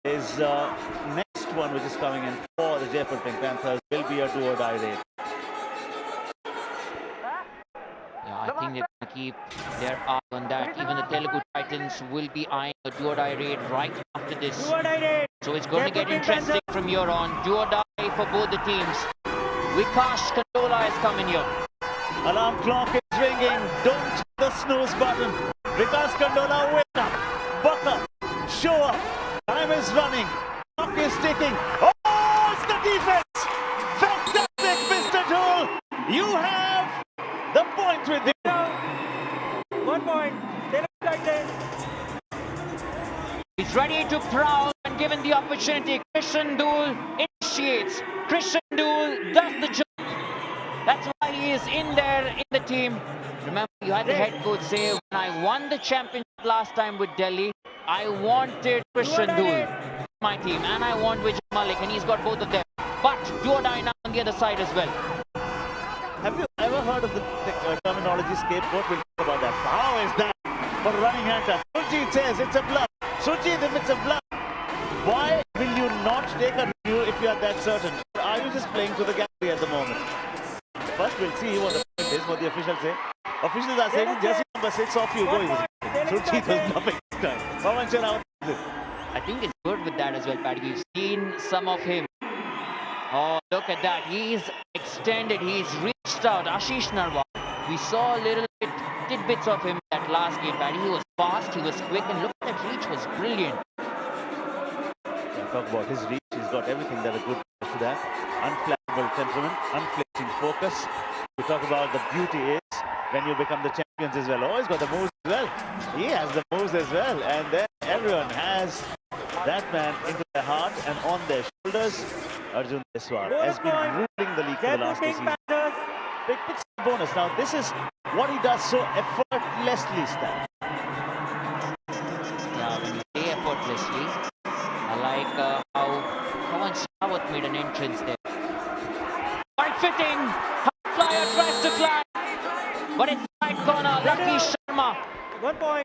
is next one which is coming in for the Jaipur Pink Panthers will be a do-or-die raid. Yeah, I think they're going to keep their eye on that. Even the Telugu Titans will be eyeing a do-or-die raid right after this. So it's going to get interesting from here on. Do-or-die for both the teams. Vikas Kandola is coming here. Alarm clock is ringing. Don't hit the snooze button. Vikas Kandola, wake up. Buck up. Show up. Time is running. Clock is ticking. Oh, it's the defense. Fantastic, Mr. Dhul. You have the point with you. 1 point. He's ready to prowl and given the opportunity. Krishan Dhul initiates. Krishan Dhul does the job. That's why he is in there in the team. Remember, you had the head coach say, when I won the championship last time with Delhi, I wanted Krishan Dhul, my team, and I want Vijay Malik, and he's got both of them. But do-or-die now on the other side as well. Have you ever heard of the terminology scapegoat? We'll talk about that. How is that for running hand touch? Surjit says it's a bluff. Surjit, if it's a bluff, why will you not take a review if you are that certain? Or are you just playing to the gallery at the moment? First, we'll see what the point is, what the officials say. Officials are saying, jersey number 6 off you go. Surjit was bluffing this time. Pawan Shekhawat. I think it's good with that as well, Paddy. We've seen some of him. Oh, look at that. He's extended. He's reached out. Ashish Narwal. We saw a little bit tidbits of him that last game, Paddy. He was fast. He was quick. And look at that reach was brilliant. Talk about his reach. He's got everything that a good player should have. Unflappable temperament. Unflinching focus. We talk about the beauty is when you become the champions as well. Oh, he's got the moves as well. He has the moves as well. And then everyone has that man into their heart and on their shoulders. Arjun Deswal has been ruling the league for the last 2 seasons. Big bonus. Now, this is what he does so effortlessly, Stan. Yeah, when you say effortlessly, I like how Pawan Shekhawat made an entrance there. Quite fitting. High flyer tries to fly, but it's right corner. Lucky Sharma. 1 point.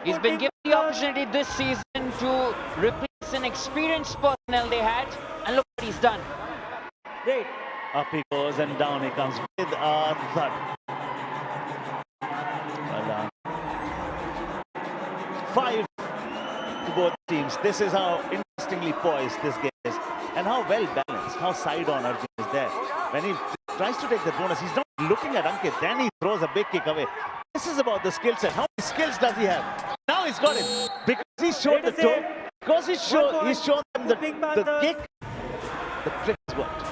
He's been given the opportunity this season to replace an experienced personnel they had, and look what he's done. Great. Up he goes and down he comes with a thud. Well done. 5 to both teams. This is how interestingly poised this game is, and how well balanced, how side on Arjun is there. When he tries to take the bonus, he's not looking at Ankit, then he throws a big kick away. This is about the skill set. How many skills does he have? Now he's got it. Because he showed the toe. Because he's shown them the kick. The trick has worked.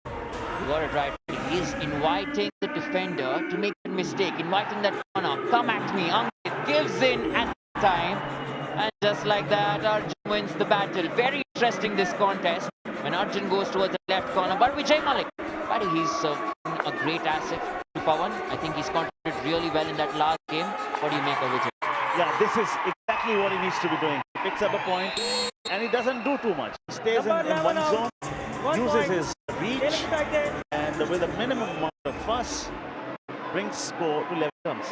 You got it right. He's inviting the defender to make a mistake, inviting that corner. Come at me. Ankit gives in at the time. And just like that, Arjun wins the battle. Very interesting this contest when Arjun goes towards the left corner. But Vijay Malik, but he's a great asset to Pawan. I think he's contributed really well in that last game. What do you make of Vijay? Yeah, this is exactly what he needs to be doing. He picks up a point and he doesn't do too much. He stays in one zone, uses his reach, and with a minimum amount of fuss, brings score to 11 terms.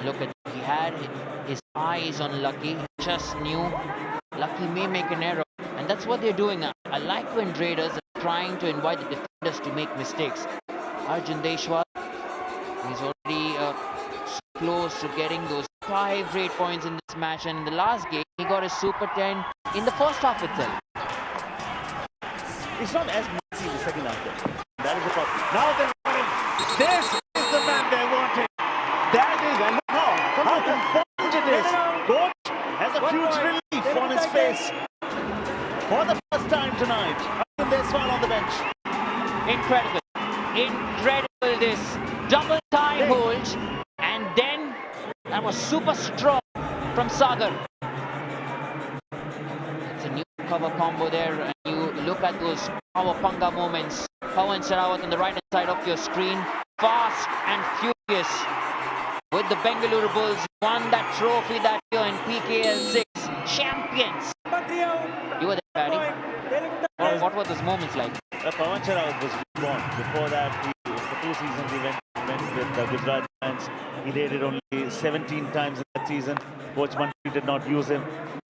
Look at, he had his eyes on Lucky. He just knew Lucky may make an error. And that's what they're doing. I like when traders are trying to invite the defenders to make mistakes. Arjun Deshwal, he's already close to getting those 5 rate points in this match. And in the last game, he got a Super 10 in the first half itself. It's not as much in the second half. That is the problem. Now they're running. This is the man they wanted. That is, and look how important it is. Coach has a huge relief on his face. For the first time tonight, Arjun Deshwal on the bench. Incredible. Incredible this double tie hold. And then that was super strong from Sagar. It's a new cover combo there. And you look at those power panga moments. Pawan Sherawat on the right hand side of your screen. Fast and furious. With the Bengaluru Bulls, won that trophy that year in PKL 6. Champions. You were there, Paddy. What were those moments like? Pawan Sherawat was born. Before that, for 2 seasons, he went with the Gujarat Giants. He raided only 17 times in that season. Coach Mantri did not use him.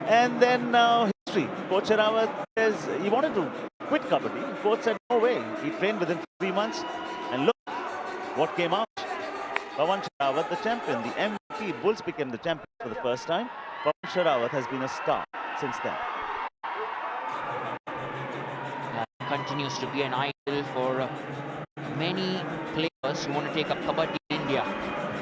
And then history. Coach Sherawat says he wanted to quit Kabaddi. Coach said no way. He trained within 3 months. And look what came out. Pawan Sherawat, the champion, the MVP. Bulls became the champion for the first time. Pawan Sherawat has been a star since then. Continues to be an idol for many players who want to take up Kabaddi in India.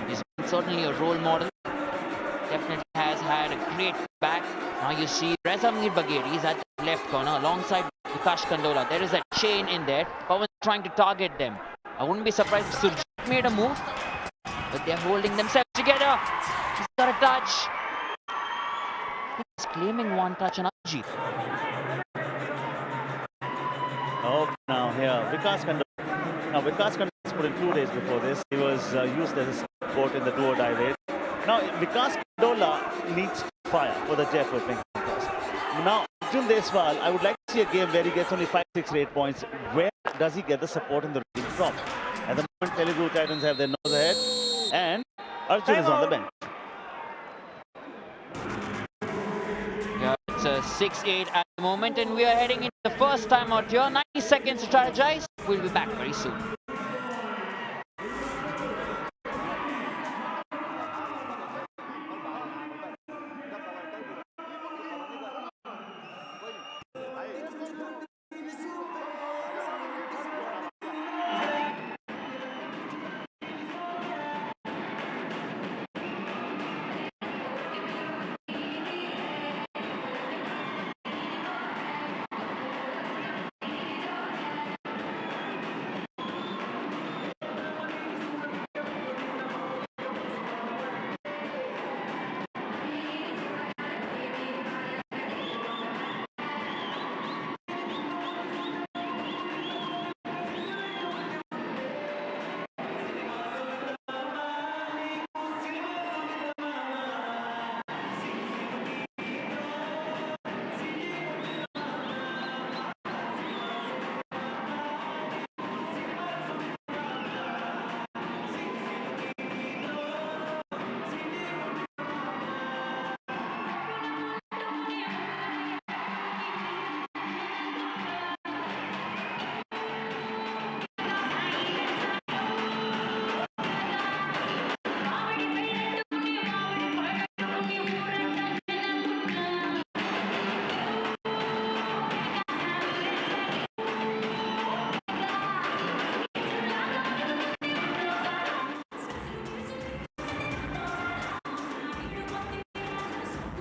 He's been certainly a role model. Definitely has had a great back. Now you see Reza Mir Bagheri, he's at the left corner alongside Vikash Kandola. There is a chain in there. Pawan trying to target them. I wouldn't be surprised if Surjit made a move. But they're holding themselves together. He's got a touch. He's claiming one touch on Ajit. Oh, now here, Vikas Kandola. Now, Vikas Kandola was put in 2 days before this. He was used as a support in the do-or-die race. Now, Vikas Kandola needs to fire for the Jaipur Panthers. Now, Arjun Deshwal, I would like to see a game where he gets only 5-6 rate points. Where does he get the support in the rating from? At the moment, Telugu Titans have their nose ahead. And Arjun is on the bench. Yeah, it's a 6-8 at the moment, and we are heading into the first time out here. 90 seconds to strategize. We'll be back very soon.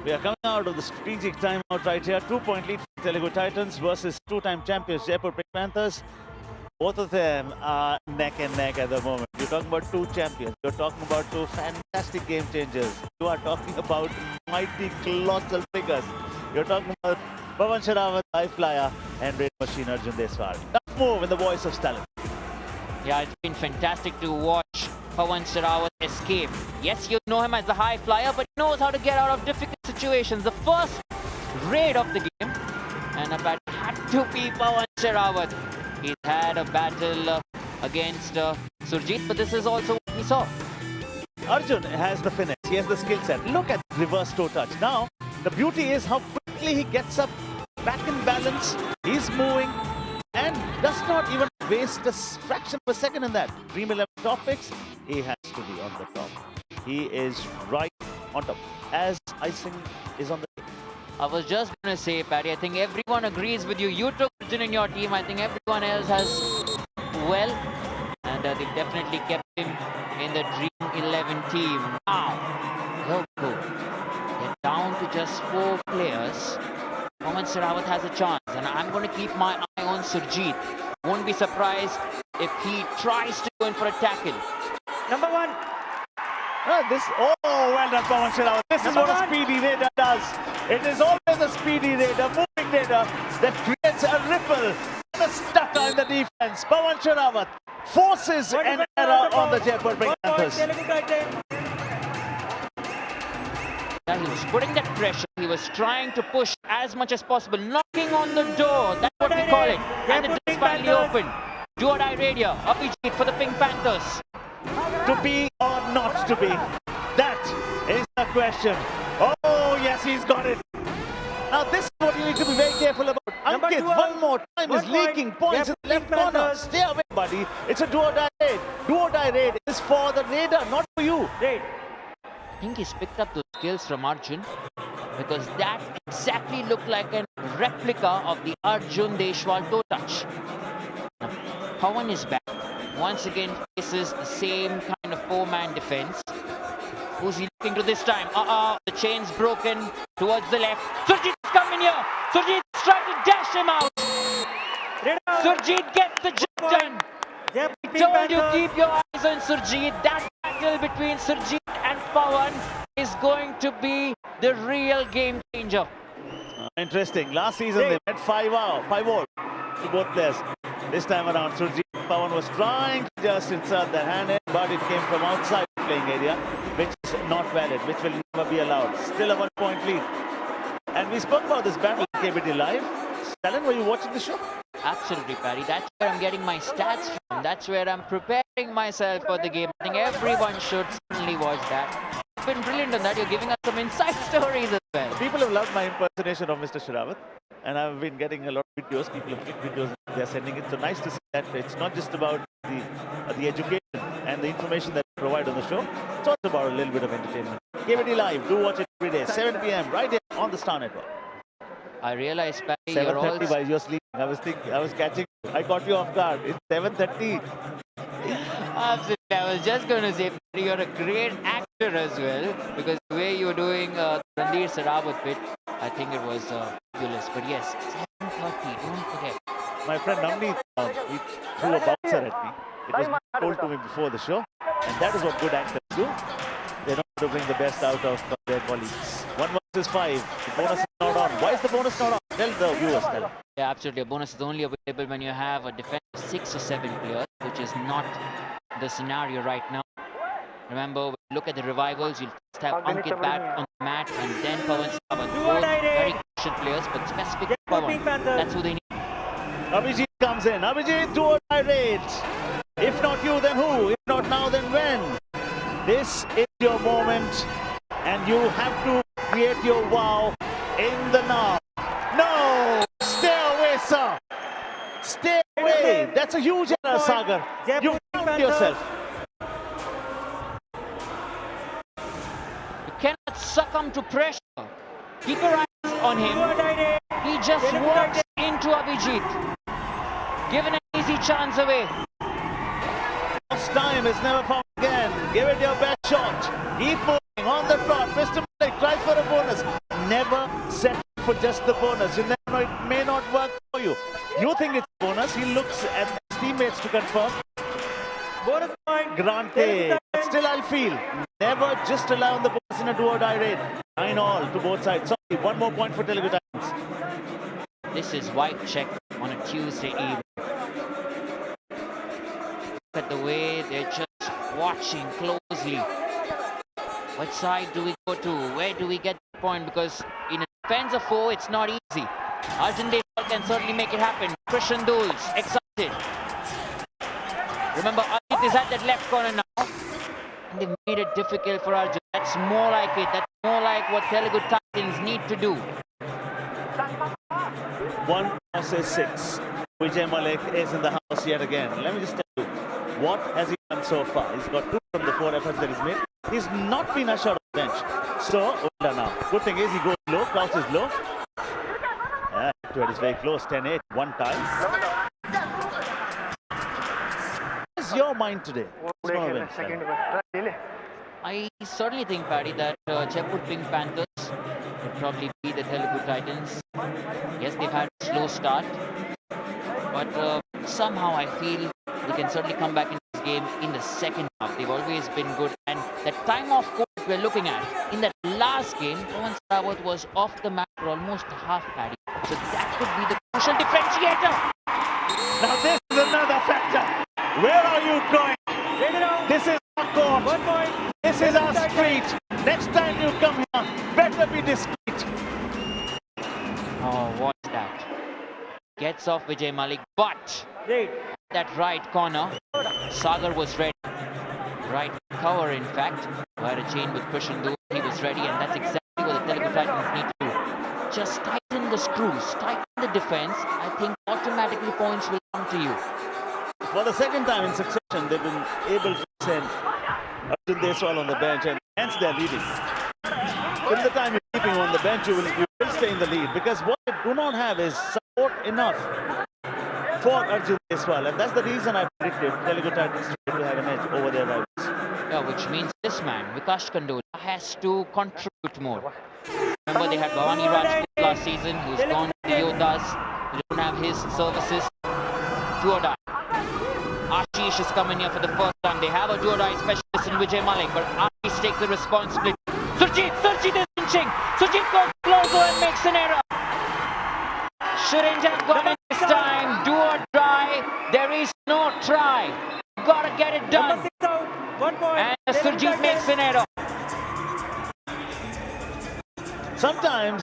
We are coming out of the strategic timeout right here. 2-point lead for Telugu Titans versus 2-time champions Jaipur Panthers. Both of them are neck and neck at the moment. You're talking about two champions. You're talking about two fantastic game changers. You are talking about mighty, colossal figures. You're talking about Pawan Sherawat, high flyer, and Raid Machine Arjun Deswal. Tough move in the voice of Stalin. Yeah, it's been fantastic to watch Pawan Sherawat escape. Yes, you know him as the high flyer, but he knows how to get out of difficult situations. The first raid of the game, and a battle had to be Pawan Sherawat. He's had a battle against Surjit, but this is also what we saw. Arjun has the finesse. He has the skill set. Look at the reverse toe touch. Now, the beauty is how quickly he gets up, back in balance. He's moving and does not even waste a fraction of a second in that. Dream 11 topics, he has to be on the top. He is right on top, as icing is on the cake. I was just going to say, Paddy, I think everyone agrees with you. You took Arjun in your team. I think everyone else has well. And they've definitely kept him in the Dream 11 team. Now, go good. They're down to just 4 players. Pawan Sherawat has a chance. And I'm going to keep my eye on Surjit. Won't be surprised if he tries to go in for a tackle. Number 1. Well done, Pawan Sherawat. This is what a speedy raider does. It is always a speedy raider, moving raider that creates a ripple and a stutter in the defense. Pawan Sherawat forces an error on the Jaipur Panthers. Yeah, he was putting that pressure. He was trying to push as much as possible, knocking on the door. That's what we call it. And the door is finally open. Do or die radio. Abhijit for the Pink Panthers. To be or not to be? That is the question. Oh, yes, he's got it. Now, this is what you need to be very careful about. Ankit, one more time, is leaking points in the left corner. Stay away, buddy. It's a do or die raid. Do or die raid is for the raider, not for you. I think he's picked up those skills from Arjun, because that exactly looked like a replica of the Arjun Deswal toe touch. Now, Pawan is back. Once again faces the same kind of 4-man defense. Who's he looking to this time? The chain's broken towards the left. Surjit is coming here. Surjit is trying to dash him out. Surjit gets the job done. I told you, keep your eyes on Surjit. That battle between Surjit and Pawan is going to be the real game changer. Interesting. Last season they had 5-0 to both players. This time around, Surjit Pawan was trying to just insert the hand in, but it came from outside the playing area, which is not valid, which will never be allowed. Still a 1-point lead. And we spoke about this battle in KBD Live. Stalin, were you watching the show? Absolutely, Paddy. That's where I'm getting my stats from. That's where I'm preparing myself for the game. I think everyone should certainly watch that. You've been brilliant on that. You're giving us some inside stories as well. People have loved my impersonation of Mr. Sherawat. And I've been getting a lot of videos. People have picked videos. They're sending it. So nice to see that it's not just about the education and the information that we provide on the show. It's also about a little bit of entertainment. KBD Live. Do watch it every day. 7 p.m. right here on the Star Network. I realize, Paddy, 7:30 while you're sleeping. I was catching. I caught you off guard. It's 7:30. Absolutely. I was just going to say, Paddy, you're a great actor as well, because the way you were doing Ranveer Sherawat bit, I think it was fabulous. But yes, 7:30, don't forget. My friend Namni, he threw a bouncer at me. It was told to me before the show, and that is what good actors do. They know how to bring the best out of their colleagues. 1 versus 5. The bonus is not on. Why is the bonus not on? Tell the viewers. Tell. Yeah, absolutely. A bonus is only available when you have a defense of 6 or 7 players, which is not the scenario right now. Remember, when you look at the revivals, you'll first have Ankit back on the mat, and then Pawan Sherawat. Both very crucial players, but specifically Pawan. That's who they need. Abhijit comes in. Abhijit, do or die raids. If not you, then who? If not now, then when? This is your moment, and you have to create your wow in the now. No! Stay away, sir! Stay away! That's a huge error, Sagar. You found yourself. You cannot succumb to pressure. Keep your eyes on him. He just walks into Abhijit. Given an easy chance away. Lost time is never found again. Give it your best shot. Keep moving on the trot. Mr. Malik tries for a bonus. Never settle for just the bonus. You never know, it may not work for you. You think it's a bonus. He looks at his teammates confirmed. Bonus point. Granted. But still, I'll feel never just allow the boys in a do or die raid. 9-all to both sides. Sorry, one more point for Telugu Titans. This is white check on a Tuesday evening. Look at the way they're just watching closely. Which side do we go to? Where do we get the point? Because in a defense of 4, it's not easy. Arjun Deswal can certainly make it happen. Christian Dools, excited. Remember, Ajit is at that left corner now. And they've made it difficult for Arjun. That's more like it. That's more like what Telugu Titans need to do. 1 versus 6. Vijay Malik is in the house yet again. Let me just tell you, what has he done so far? He's got 2 from the 4 efforts that he's made. He's not been ushered off the bench. So, well done now. Good thing is he goes low, crouches low. It is very close, 10-8, one time. What is your mind today? I certainly think, Paddy, that Jaipur Pink Panthers would probably be the Telugu Titans. Yes, they've had a slow start, but somehow I feel they can certainly come back into this game in the second half. They've always been good, and the time off course we're looking at in that last game, Pawan Saravat was off the mat for almost half, Paddy. So that could be the crucial differentiator. Now this is another factor. Where are you going? This is our court. 1 point. This is our street. Next time you come here, better be discreet. Oh, what's that? Gets off Vijay Malik, but that right corner, Sagar was ready. Right cover, in fact, where a chain with Christian Dools, he was ready, and that's exactly what the Telugu Titans need to do. Just tighten the screws, tighten the defense. I think automatically points will come to you. For the second time in succession, they've been able to send Arjun Deswal on the bench, and hence they're leading. Till the time you're keeping on the bench, you will stay in the lead, because what they do not have is support enough for Arjun Deswal, and that's the reason I predicted Telugu Titans to have an edge over their rivals. Yeah, which means this man, Vikash Kandola, has to contribute more. Remember, they had Bhavani Rajput last season, who's gone to the Yodhas. They don't have his services. Do or die. Ashish is coming here for the first time. They have a do or die specialist in Vijay Malik, but Ashish takes the responsibility. Surjit is inching. Surjit goes closer and makes an error. Shouldn't have gone in this time. Do or die. There is no try. Gotta get it done. 1 point. And Surjit makes an error. Sometimes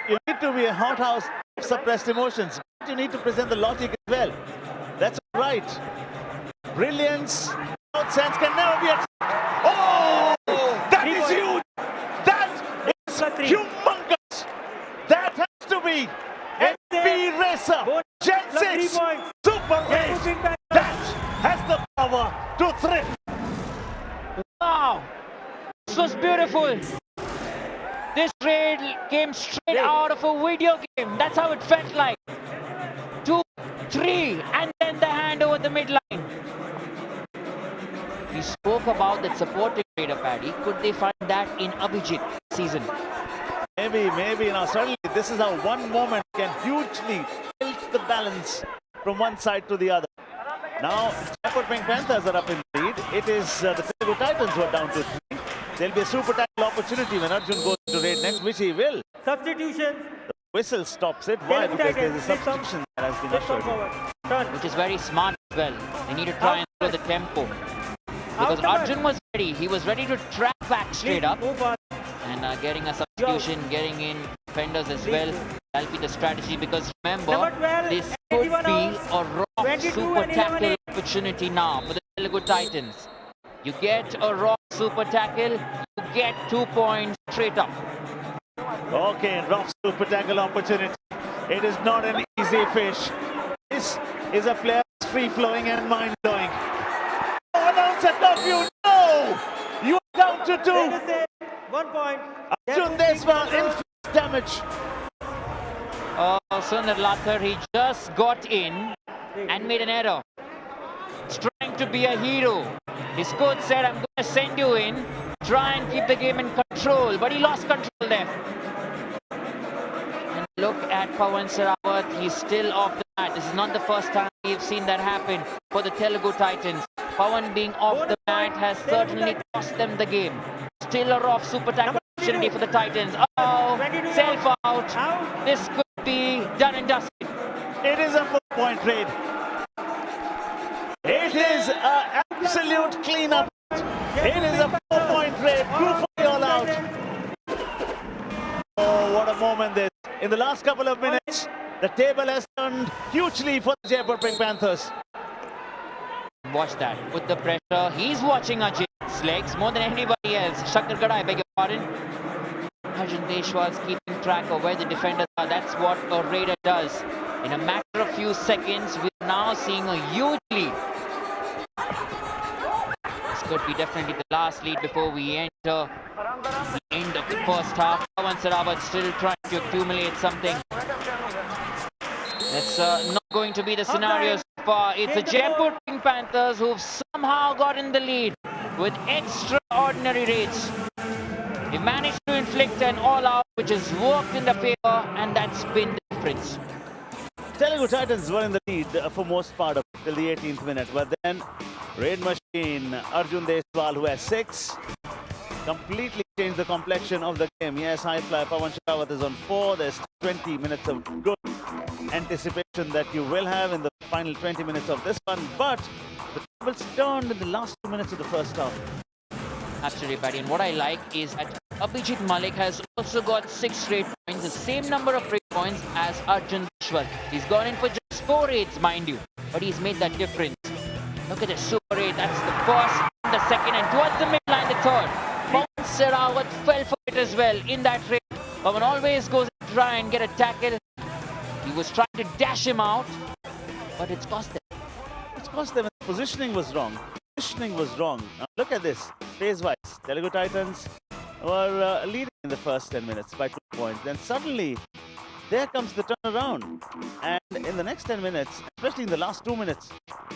you need to be a hothouse of suppressed emotions, but you need to present the logic as well. That's right. Brilliance, without sense, can never be achieved. Oh, that is huge. That is humongous. That has to be MP Racer, Gen 6, Super Race. That has the power to thrift. Wow, this was beautiful. This raid came straight out of a video game. That's how it felt like. 2, 3, and then the hand over the midline. We spoke about that supporting raider, Paddy. Could they find that in Abhijit season? Maybe. Now, certainly, this is how one moment can hugely tilt the balance from one side to the other. Now, Jaipur Pink Panthers are up in the lead. It is the Telugu Titans who are down to 3. There'll be a super tackle opportunity when Arjun goes to raid next, which he will. Substitution. The whistle stops it. Why? Because there's a substitution that has been ushered. Which is very smart as well. They need to try and slow the tempo. Because Arjun was ready. He was ready to track back straight up. And getting a substitution, getting in defenders as well. That'll be the strategy, because remember, this could be a rock super tackle opportunity now for the Telugu Titans. You get a rock super tackle, you get 2 points straight up. Okay, rock super tackle opportunity. It is not an easy fish. This is a player who's free-flowing and mind-blowing. Oh, announcer, love you. No! You are down to 2. 1 point. Arjun Deswal inflicts damage. Sundar Lathar, he just got in and made an error. He's trying to be a hero. His coach said, I'm going to send you in, try and keep the game in control, but he lost control there. And look at Pawan Saravat, he's still off the mat. This is not the first time we've seen that happen for the Telugu Titans. Pawan being off the mat has certainly cost them the game. Still a rough super tackle opportunity for the Titans. Oh, self out. This could be done and dusted. It is a 4-point raid. It is an absolute cleanup. It is a 4-point raid. Proof for the all out. Oh, what a moment this. In the last couple of minutes, the table has turned hugely for the Jaipur Pink Panthers. Watch that. With the pressure, he's watching Ajay's legs more than anybody else. Shankar Gada, I beg your pardon. Arjun Deshwal's keeping track of where the defenders are. That's what a raider does. In a matter of few seconds, we're now seeing a huge lead. This could be definitely the last lead before we enter the end of the first half. Pawan Saravat still trying to accumulate something. That's not going to be the scenario so far. It's the Jaipur Pink Panthers who've somehow gotten the lead with extraordinary rates. They managed to inflict an all-out which has worked in the favor, and that's been the difference. Telugu Titans were in the lead for most part of till the 18th minute, but then Raid Machine Arjun Deshwal, who has 6, completely changed the complexion of the game. Yes, high fly Pawan Saravat is on 4. There's 20 minutes of good anticipation that you will have in the final 20 minutes of this one, but the tables turned in the last 2 minutes of the first half. Absolutely, Paddy. And what I like is that Abhijit Malik has also got 6 straight points, the same number of straight points as Arjun Deshwal. He's gone in for just 4 raids, mind you, but he's made that difference. Look at the super raid. That's the first, the second, and towards the midline, the third. Pawan Saravat fell for it as well in that raid. Pawan always goes to try and get a tackle. He was trying to dash him out, but it's cost them. It's cost them. The positioning was wrong. Positioning was wrong. Now look at this. Phase-wise, Telugu Titans were leading in the first 10 minutes by 2 points. Then suddenly, there comes the turnaround. And in the next 10 minutes, especially in the last 2 minutes,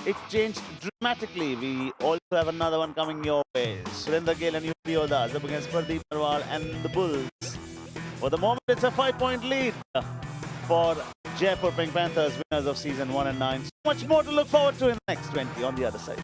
it changed dramatically. We also have another one coming your way. Surinder Gill and UP Odas up against Pradeep Narwal and the Bulls. For the moment, it's a 5-point lead for Jaipur Pink Panthers, winners of season 1 and 9. So much more to look forward to in the next 20 on the other side.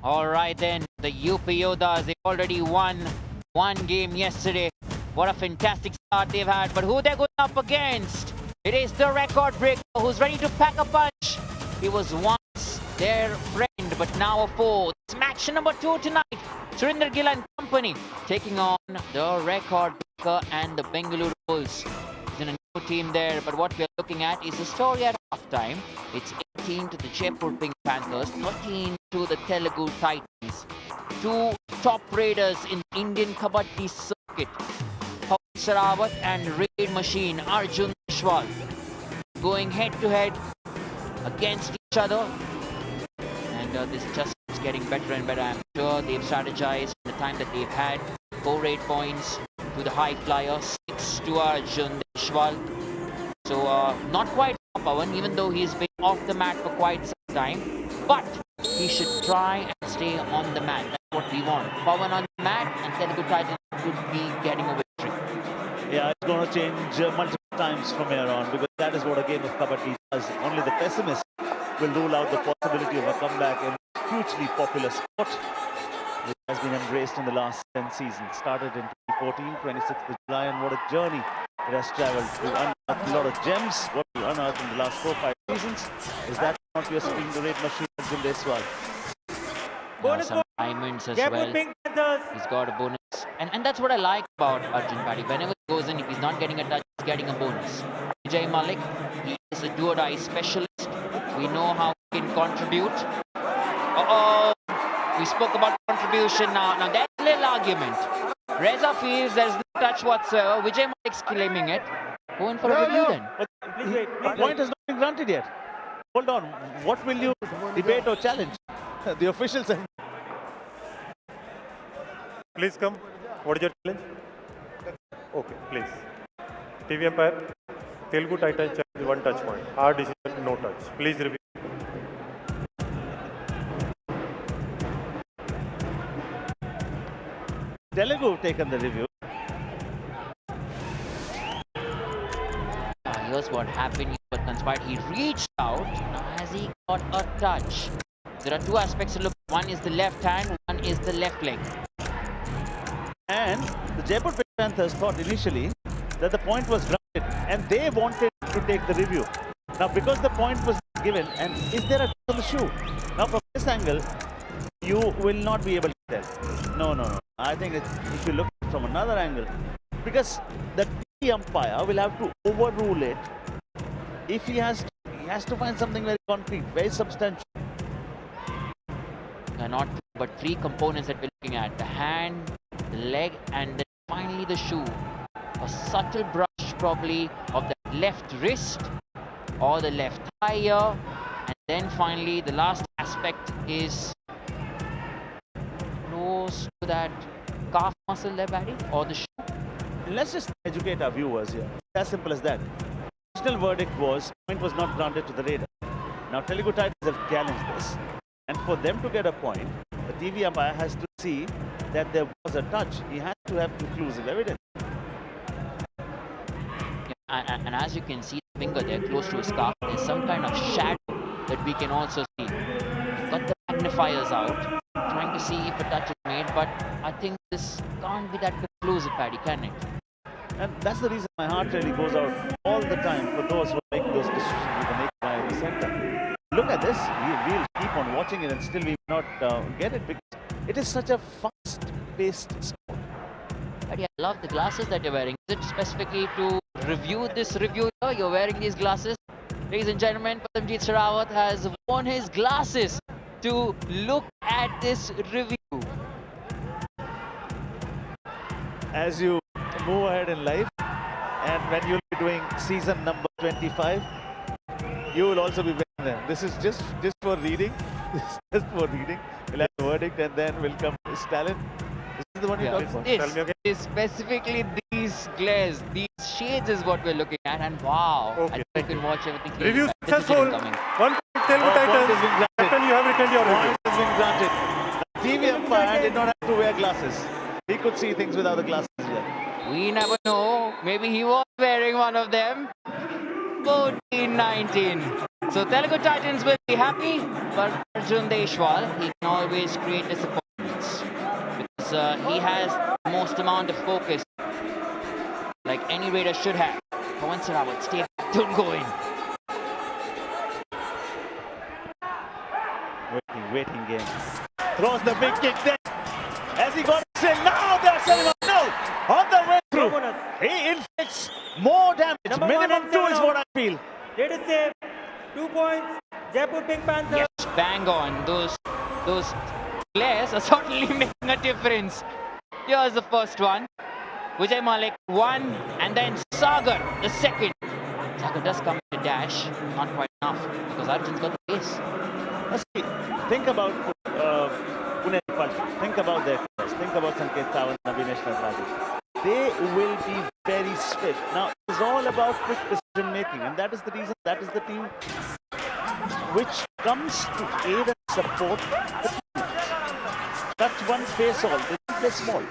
All right then, the UP Yodas, they already won one game yesterday. What a fantastic start they've had. But who they're going up against? It is the record breaker who's ready to pack a punch. He was once their friend, but now a foe. It's match number 2 tonight. Surinder Gill and company taking on the record breaker and the Bengaluru Bulls. In a new team there, but what we're looking at is the story at halftime. It's 18 to the Jaipur Panthers, 13 to the Telugu Titans. Two top raiders in Indian Kabaddi circuit, Sarawat and raid machine Arjun Shwal, going head to head against each other. And this just is getting better and better. I'm sure they've strategized the time that they've had. 4 raid points to the high flyer, 6 to Arjun Shwal. So not quite Pawan, even though he's been off the mat for quite some time. But he should try and stay on the mat. That's what we want. Pawan on the mat and Telugu Titans could be getting a victory. Yeah, it's going to change multiple times from here on, because that is what a game of Kabaddi does. Only the pessimist will rule out the possibility of a comeback in a hugely popular sport, which has been embraced in the last 10 seasons. Started in 2014, 26th of July, and what a journey it has traveled. We've unearthed a lot of gems. What we unearthed in the last 4-5 seasons is that not we are seeing the raid machine in this one. Some diamonds as well. He's got a bonus. And that's what I like about Arjun Paddy. Whenever he goes in, if he's not getting a touch, he's getting a bonus. Vijay Malik, he is a do-or-die specialist. We know how he can contribute. We spoke about contribution now. Now there's a little argument. Reza feels there's no touch whatsoever. Vijay Malik's claiming it. Go in for a review then. Please wait. The point has not been granted yet. Hold on. What will you debate or challenge? The officials have... Please come. What is your challenge? Okay, please. TV umpire, Telugu Titans challenge 1 touch point. Our decision, no touch. Please review. Telugu have taken the review. Here's what happened. What conspired. He reached out. Now has he got a touch? There are 2 aspects to look at. One is the left hand, one is the left leg. And the Jaipur Panthers thought initially that the point was granted and they wanted to take the review. Now, because the point was given, and is there a touch on the shoe? Now, from this angle, you will not be able to tell. No. I think if you look from another angle, because the TV umpire will have to overrule it if he has to find something very concrete, very substantial. Not two, but 3 components that we're looking at: the hand, the leg, and then finally the shoe. A subtle brush probably of the left wrist or the left thigh here, and then finally the last aspect is close to that calf muscle there, Barry, or the shoe. Let's just educate our viewers here. It's as simple as that. The original verdict was point was not granted to the raider. Now Telugu Titans have challenged this, and for them to get a point, the TV umpire has to see that there was a touch. He has to have conclusive evidence. And as you can see, the finger there close to his scarf, there's some kind of shadow that we can also see. Got the magnifiers out, trying to see if a touch is made, but I think this can't be that conclusive, Paddy, can it? And that's the reason my heart really goes out all the time for those who are making those decisions with the naked eye in the center. Look at this. We'll keep on watching it and still we will not get it, because it is such a fast-paced sport. Paddy, I love the glasses that you're wearing. Is it specifically to review this review here? You're wearing these glasses? Ladies and gentlemen, Paramjit Sarawat has worn his glasses to look at this review. As you move ahead in life, and when you'll be doing season number 25, you will also be wearing them. This is just for reading. This is just for reading. We'll have the verdict and then we'll come to Stalin. This is the one you talked about. This specifically these glares, these shades is what we're looking at, and wow, Okay. I can watch everything clearly. Review This is successful. coming. 1 Telugu Titans. Point has been granted. Captain, you have returned your review. Point has been granted. TV umpire did not have to wear glasses. He could see things without the glasses yet. We never know. Maybe he was wearing one of them. 14-19. So Telugu Titans will be happy, but Arjun Deshwal, he can always create disappointments because he has the most amount of focus, like any Raider should have. Pawan Sarawat, stay back, don't go in. Waiting game. Throws the big kick there. As he got it in, now there's Salman. No! On the way through. He inflicts more damage. Minimum 2 is what I feel. Did it save? 2 points. Jaipur Pink Panthers. Yes, bang on. Those players are certainly making a difference. Here's the first one. Vijay Malik, 1, and then Sagar, the second. Sagar does come to dash, not quite enough, because Arjun's got the pace. See, think about Pune Pulse. Think about their players. Think about Sanket Sawan and Abhinesh Natarajan. They will be very swift. Now, it's all about quick decision making, and that is the reason, that is the team which comes to aid and support the team. Touch one, face all. They don't play small.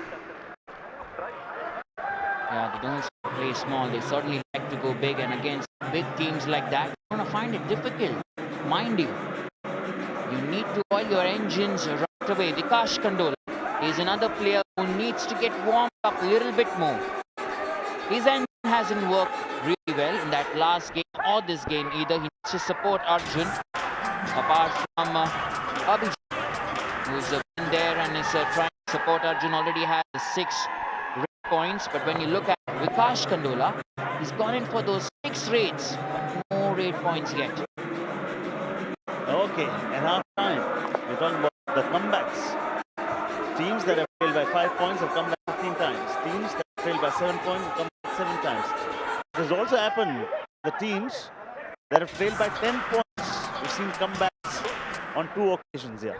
Yeah, they don't play small. They certainly like to go big, and against big teams like that, you're going to find it difficult. Mind you, you need to oil your engines right away. Vikash Kandola is another player who needs to get warmed up a little bit more. His engine hasn't worked really well in that last game or this game either. He needs to support Arjun, apart from Abhijit, who's been there and is trying to support Arjun. Already has 6 red points, but when you look at Vikash Kandola, he's gone in for those 6 raids. No raid points yet. Okay, and half time. We're talking about the comebacks. Teams that have failed by 5 points have come back 15 times. Teams that have failed by 7 points have come back 7 times. It has also happened, the teams that have failed by 10 points, we've seen comebacks on 2 occasions here.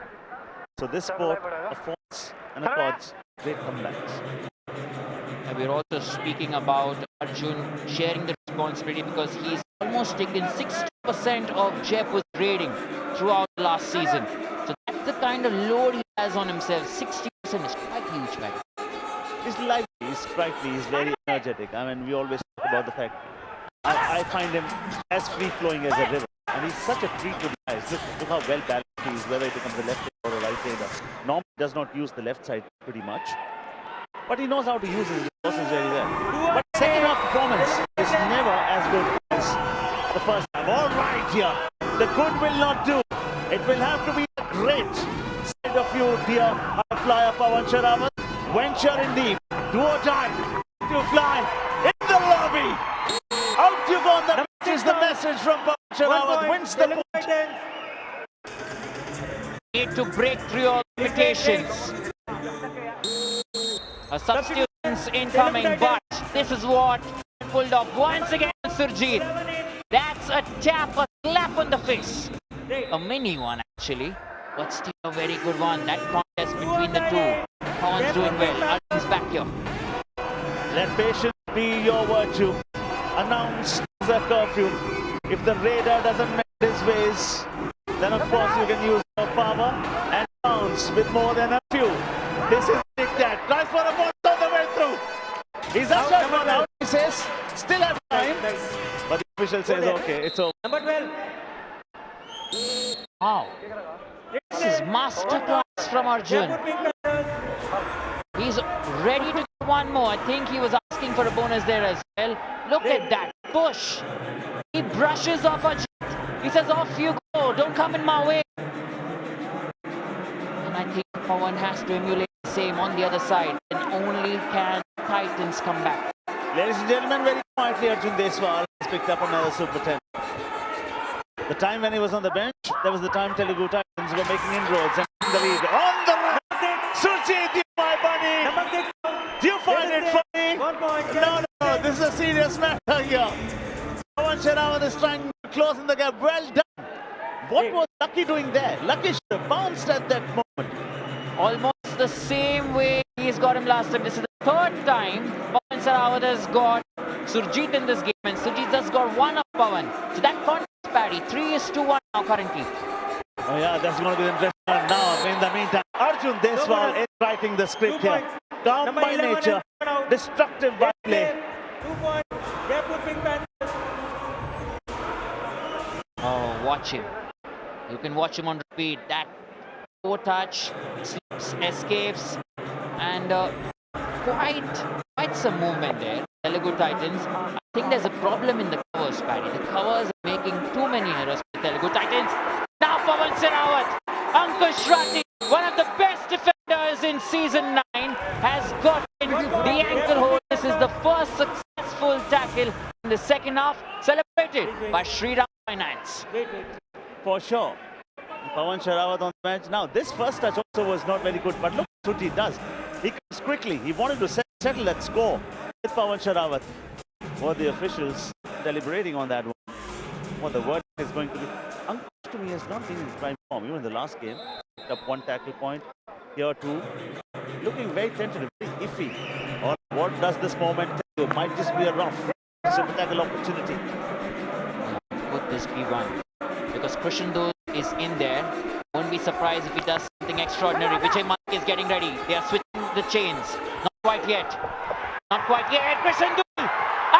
So this sport affords and affords great comebacks. And we're also speaking about Arjun sharing the responsibility because he's almost taken 60% of Jaipur's rating throughout the last season. So that's the kind of load he has on himself. 60% is quite huge, man. He's lively, he's sprightly, he's very energetic. I mean, we always talk about the fact I find him as free-flowing as a river. And he's such a treat to the eyes. Look how well balanced he is, whether he becomes a left or a right hander. Normally does not use the left side pretty much, but he knows how to use his resources very well. But second half performance is never as good as the first half. All right here, the good will not do. It will have to be a great side of you, dear high flyer Pawan Sarawat. Venture in deep, do or die, to fly in the lobby. Out you go, the pitch is the message from Pawan Sarawat. Wins the point. Need to break through your limitations. A substitutions incoming, but this is what pulled off once again Surjit. That's a tap, a slap on the face. A mini one actually, but still a very good one. That contest between the two. Pawan's doing well. Arjun's back here. Let patience be your virtue. Announce the curfew. If the raider doesn't make his ways, then of course you can use your power and bounce with more than a few. This is dictate. Tries for a ball all the way through. He's ushered one out. He says, still have time. But the official says, okay, it's over. Number 12. Wow. This is masterclass from Arjun. He's ready to get one more. I think he was asking for a bonus there as well. Look at that push. He brushes off Arjun. He says, off you go. Don't come in my way. And I think Pawan has to emulate the same on the other side. And only can Titans come back. Ladies and gentlemen, very quietly Arjun Deshwal has picked up another Super 10. The time when he was on the bench, that was the time Telugu Titans were making inroads and in the lead. On the run! Surjit, my bunny! Do you find it funny? No, this is a serious matter here. Pawan Sarawat is trying to close in the gap. Well done. What was Lucky doing there? Lucky should have bounced at that moment. Almost the same way he's got him last time. This is the third time Pawan Sarawat has got Surjit in this game, and Surjit has got one of Pawan. So that contest, Paddy, 3-1 now currently. Oh yeah, that's going to be the interesting one now. In the meantime, Arjun Deshwal is writing the script here. Calm by nature, destructive by play. 2 points. Jaipur Pink Panthers. Oh, watch him. You can watch him on repeat. That toe touch, slips, escapes, and quite some movement there. Telugu Titans. I think there's a problem in the covers, Paddy. The covers are making too many errors for Telugu Titans. Now Pawan Sehrawat, Ankush Rathi, one of the best defenders in season 9, has got in the ankle hold. This is the first successful tackle in the second half, celebrated by Sriram Finance. For sure. Pawan Sehrawat on the bench. Now, this first touch also was not very good, but look what he does. He comes quickly. He wanted to settle that score with Pawan Sehrawat. What the officials deliberating on that one. What the word is going to be. Ankush to me has not been in prime form. Even in the last game, picked up 1 tackle point. Here too. Looking very tentative, very iffy. Or what does this moment tell you? Might just be a rough super tackle opportunity. Could this be one? Because Krishandul is in there. Won't be surprised if he does something extraordinary. Vijay Malik is getting ready. They are switching the chains. Not quite yet. Not quite yet. Krishandul!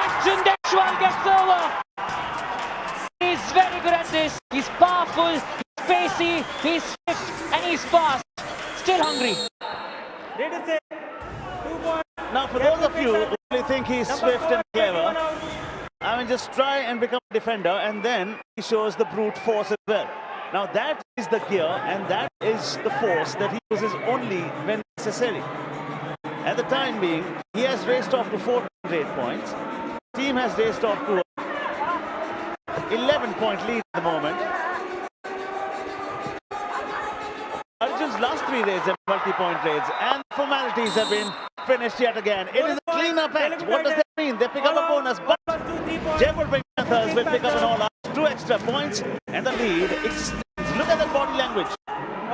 Action Deshwal gets over! He's very good at this. He's powerful, he's pacey, he's swift, and he's fast. Still hungry. Now, for those of you who really think he's swift and clever, I mean, just try and become a defender, and then he shows the brute force as well. Now, that is the gear, and that is the force that he uses only when necessary. At the time being, he has raced off to 408 points. Team has raced off to 11-point lead at the moment. Arjun's last 3 raids have multi-point raids, and formalities have been finished yet again. It is a clean-up act. What does that mean? They pick up a bonus, but Jaipur Panthers will pick up an all-out 2 extra points, and the lead extends. Look at that body language.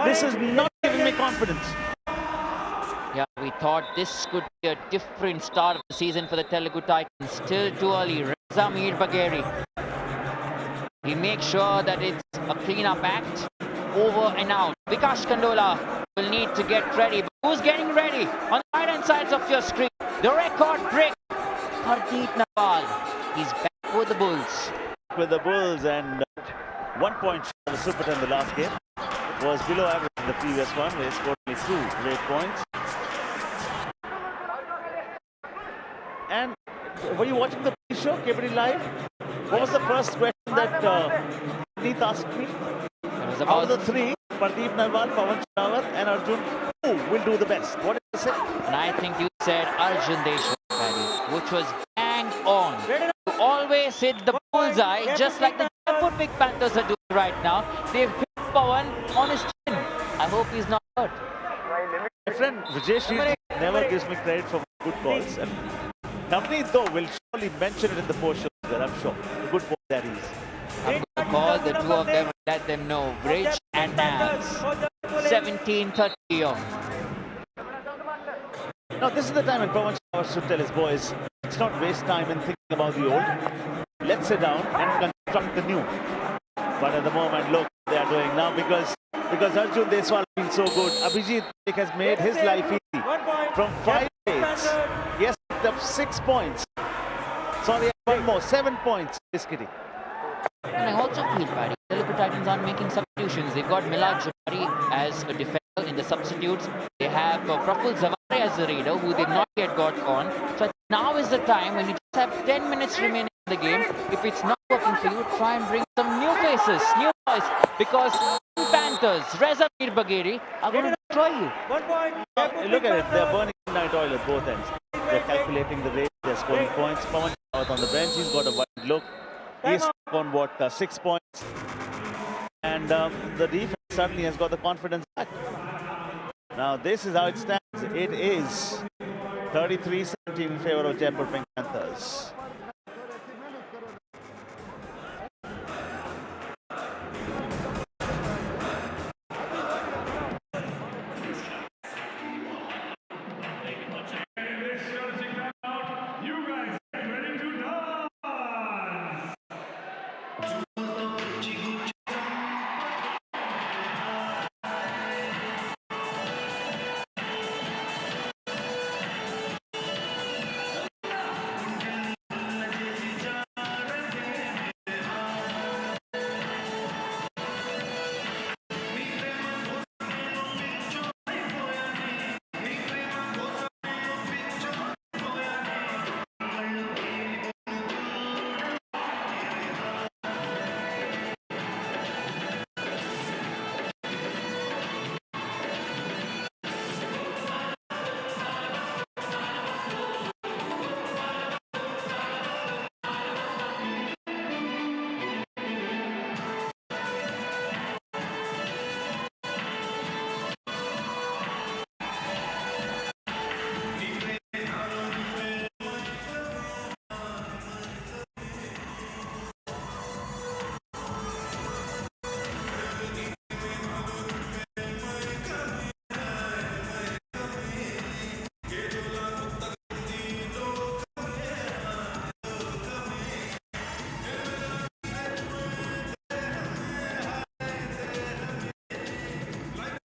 This is not giving me confidence. Yeah, we thought this could be a different start of the season for the Telugu Titans. Still too early. Reza Mir Bagheri. He makes sure that it's a clean-up act. Over and out. Vikash Kandola will need to get ready. But who's getting ready? On the right-hand sides of your screen, the record break. Hardeep Nawal. He's back with the Bulls. With the Bulls, and 1 point short of the Super 10 in the last game. Was below average in the previous one. They scored only 2 great points. And were you watching the show, Kabaddi Live? What was the first question that Neet asked me? Out of the 3, Pardeep Narwal, Pawan Sehrawat and Arjun, who will do the best? What did you say? And I think you said Arjun Deshwal, which was bang on. You always hit the bullseye, just like the Jaipur Panthers are doing right now. They've hit Pawan on his chin. I hope he's not hurt. My friend Vijay Shree never gives me credit for good calls. And Navneet, though, will surely mention it in the post-show, I'm sure. The good ball that is. I'm going to call the 2 of them and let them know. Bridge and Nabs. 17:30 on. Now, this is the time when Pawan Sehrawat should tell his boys, let's not waste time in thinking about the old. Let's sit down and construct the new. But at the moment, look what they are doing now, because Arjun Deshwal has been so good. Abhijit has made his life easy. From 5 raids, he has picked up 6 points. Sorry, 1 more, 7 points. This kitty. And I also feel, Paddy, the Telugu Titans aren't making substitutions. They've got Milad Jabari as a defender in the substitutes. They have Praful Zavare as a raider, who they've not yet got on. So now is the time when you just have 10 minutes remaining in the game. If it's not working for you, try and bring some new faces, new boys, because Panthers, Reza Mir Bagheri are going to destroy you. Look at it, they're burning night oil at both ends. They're calculating the rate, they're scoring points. Pawan out on the bench, he's got a wide look. He's on 6 points. And the defense suddenly has got the confidence back. Now this is how it stands. It is 33-17 in favor of Jaipur Panthers.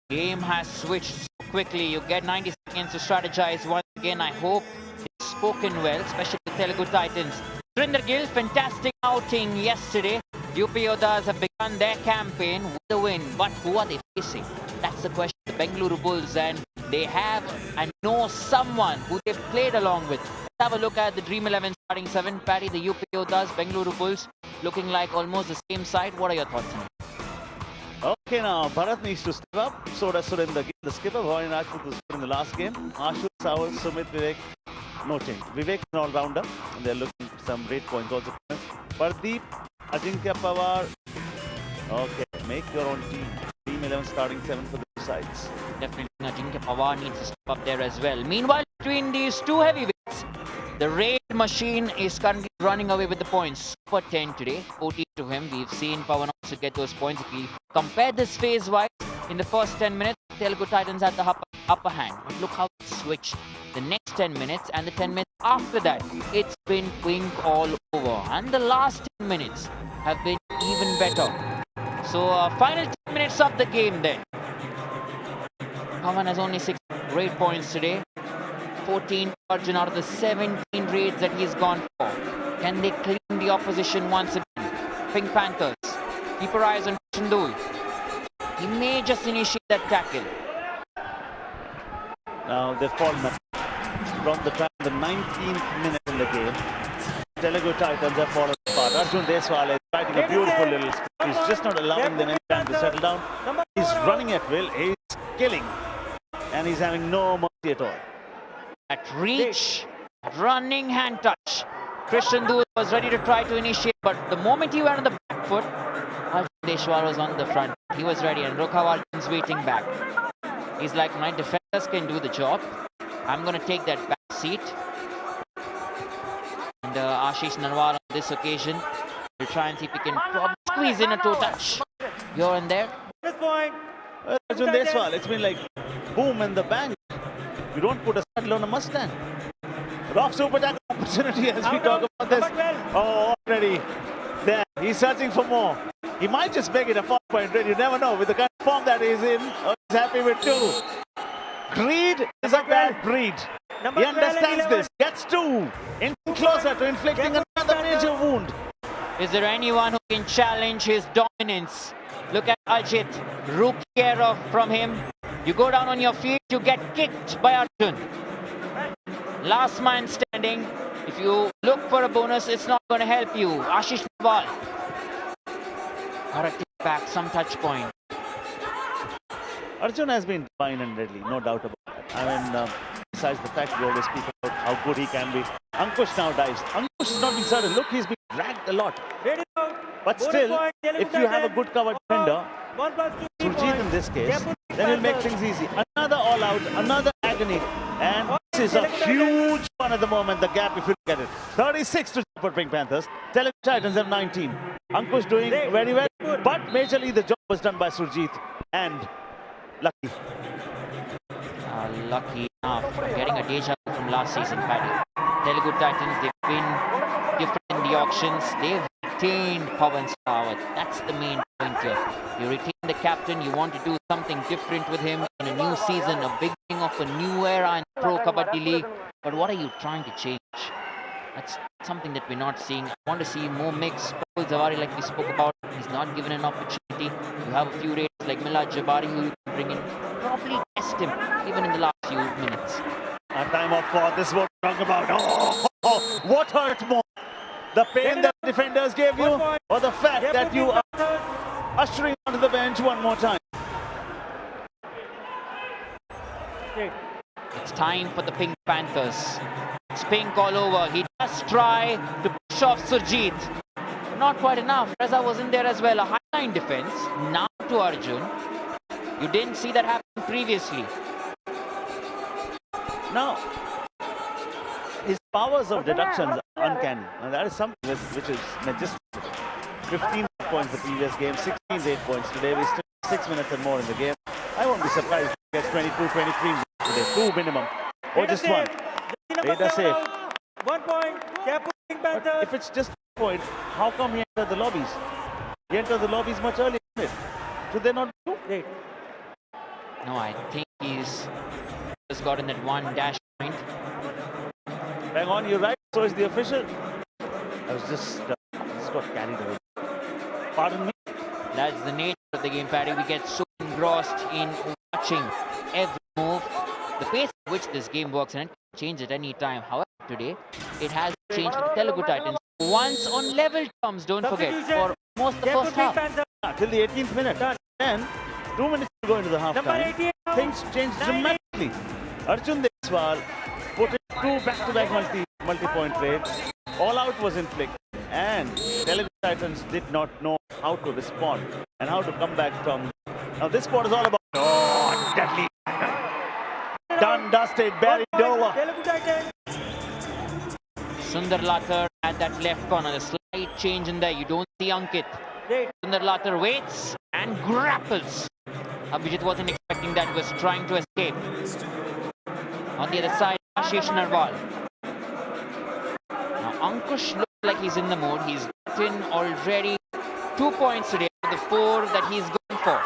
Game has switched so quickly. You get 90 seconds to strategize once again. I hope it's spoken well, especially the Telugu Titans. Surinder Gill, fantastic outing yesterday. UP Yoddhas have begun their campaign with a win. But who are they facing? That's the question. The Bengaluru Bulls, and they have and know someone who they've played along with. Let's have a look at the Dream 11 starting 7. Paddy, the UP Yoddhas, Bengaluru Bulls, looking like almost the same side. What are your thoughts on it? Okay, now Bharat needs to step up. So does Surinder Gill. The skipper, Bhavani Rajput, was in the last game. Ashu, Sawal, Sumit, Vivek, no change. Vivek is an all-rounder, and they're looking for some great points also. Pardeep, Ajinkya Pawar. Okay, make your own team. Team 11 starting 7 for the two sides. Definitely, Ajinkya Pawar needs to step up there as well. Meanwhile, between these two heavyweights, the Raid machine is currently running away with the points. Super 10 today, 14 to him. We've seen Pawan also get those points. If we compare this phase-wise, in the first 10 minutes, Telugu Titans had the upper hand. But look how it switched. The next 10 minutes and the 10 minutes after that, it's been pink all over. And the last 10 minutes have been even better. So, final 10 minutes of the game then. Pawan has only 6 great points today. 14 Arjun out of the 17 raids that he's gone for. Can they clean the opposition once again? Pink Panthers, keep your eyes on Chandul. He may just initiate that tackle. Now they've fallen up from the time the 19th minute in the game. Telugu Titans have fallen apart. Arjun Deswal is writing a beautiful little script. He's just not allowing them any time to settle down. He's running at will. He's killing. And he's having no mercy at all. At reach, running hand touch. Christian Dul was ready to try to initiate, but the moment he went on the back foot, Arjun Deshwar was on the front. He was ready, and look how Arjun's waiting back. He's like, my defenders can do the job. I'm going to take that back seat. And Ashish Narwal on this occasion will try and see if he can probably squeeze in a toe touch here and there. This point. Arjun Deswal, it's been like boom and the bang. You don't put a saddle on a Mustang. Rock super tackle opportunity as we talk about this. Oh, already there. He's searching for more. He might just make it a 4-point raid. You never know. With the kind of form that he's in, he's happy with 2. Greed is a bad breed. He understands this. Gets 2. Inching closer to inflicting another major wound. Is there anyone who can challenge his dominance? Look at Ajit. Rookie error from him. You go down on your feet, you get kicked by Arjun. Last man standing. If you look for a bonus, it's not going to help you. Ashish Nawal. Gotta take back some touch point. Arjun has been fine and deadly, no doubt about that. I mean, besides the fact we always speak about how good he can be. Ankush now dives. Ankush is not being certain. Look, he's been dragged a lot. But still, if you have a good cover defender, Surjit in this case, then he'll make things easy. Another all-out, another agony. And this is a huge one at the moment, the gap if you look at it. 36 to Jaipur Pink Panthers. Telugu Titans have 19. Ankush doing very well, but majorly the job was done by Surjit and Lucky. Lucky enough, getting a deja vu from last season, Paddy. Telugu Titans, they've been different in the auctions. They've retained Pawan Sawat. That's the main point here. You retain the captain, you want to do something different with him in a new season, a beginning of a new era in Pro Kabaddi League. But what are you trying to change? That's something that we're not seeing. I want to see more mix. Paul Zawari, like we spoke about, he's not given an opportunity. You have a few raiders like Milad Jabari who you can bring in. Probably test him, even in the last few minutes. A time of 4, this is what we're talking about. Oh, what hurt more? The pain that defenders gave you, or the fact that you are ushering onto the bench one more time? It's time for the Pink Panthers. It's pink all over. He does try to push off Surjit. Not quite enough. Reza was in there as well. A high-line defense. Now to Arjun. You didn't see that happen previously. Now, his powers of deductions are uncanny. And that is something which is majestic. 15 points the previous game, 16 8 points today. We still 6 minutes and more in the game. I won't be surprised if he gets 22, 23 today. 2 minimum. Or just 1. Raider safe. 1 point. Jaipur Pink Panthers. If it's just 1 point, how come he entered the lobbies? He entered the lobbies much earlier, isn't it? Should they not do? No, I think he's just gotten that one dash point. Hang on, you're right. So is the official. I was just got carried away. Pardon me. That's the nature of the game, Paddy. We get so engrossed in watching every move. The pace at which this game works, and it can change at any time. However, today, it has changed for the Telugu Titans. Once on level terms, don't forget, for most of the first half. Till the 18th minute. Then, 2 minutes to go into the half time. Things change dramatically. Arjun Deswal put in 2 back-to-back multi-point raids. All out was inflicted. And Telugu Titans did not know how to respond and how to come back from. Now this sport is all about deadly. Done, dusted, buried over. Sundar Lathar at that left corner, a slight change in there. You don't see Ankit. Sundar Lathar waits and grapples. Abhijit wasn't expecting that, was trying to escape. On the other side, Ashish Narwal. Now Ankush looks like he's in the mood. He's gotten already 2 points today for the 4 that he's going for.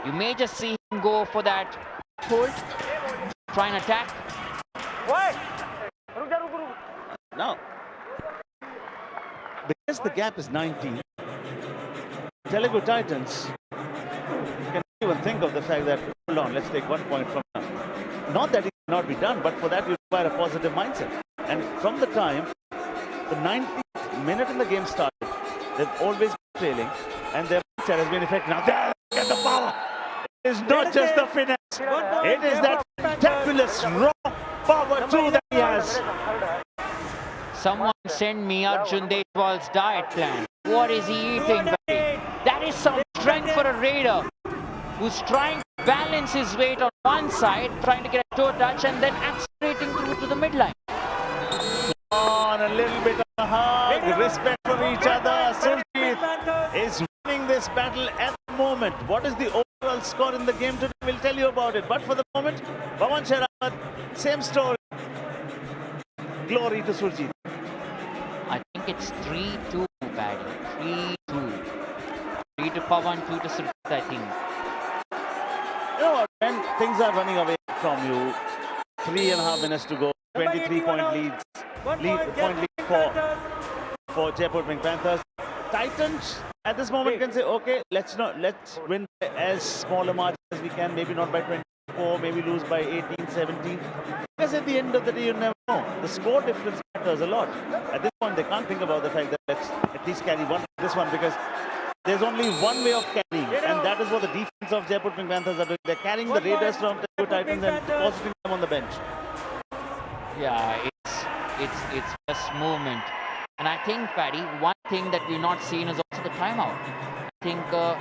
You may just see him go for that hold, try and attack. Now, because the gap is 19, Telugu Titans can even think of the fact that, hold on, let's take 1 point from now. Not that it cannot be done, but for that you require a positive mindset. And from the time the 90th minute in the game started, they've always been trailing, and their mindset has been effective. Now, there, get the power! It is not just the finesse, it is that fabulous raw power too that he has. Someone send me Arjun Deshwal's diet plan. What is he eating, buddy? That is some strength for a raider who's trying to balance his weight on one side, trying to get a toe touch, and then accelerating through to the midline. On a little bit of a hug, respect for each other. Surjit is winning this battle at the moment. What is the overall score in the game today? We'll tell you about it. But for the moment, Pawan Sherawat, same story. Glory to Surjit. I think it's 3-2, Paddy. 3-2. 3 to Pawan, 2 to Surjit, I think. You know what, when things are running away from you, 3.5 minutes to go, 23-point lead for Jaipur Pink Panthers. Titans at this moment can say, okay, let's win by as small a margin as we can, maybe not by 24, maybe lose by 18, 17. Because at the end of the day, you never know. The score difference matters a lot. At this point, they can't think about the fact that let's at least carry this one, because there's only one way of carrying, and that is what the defense of Jaipur Pink Panthers are doing. They're carrying the Raiders from Telugu Titans and depositing them on the bench. Yeah, it's just movement. And I think, Paddy, one thing that we've not seen is also the timeout. I think the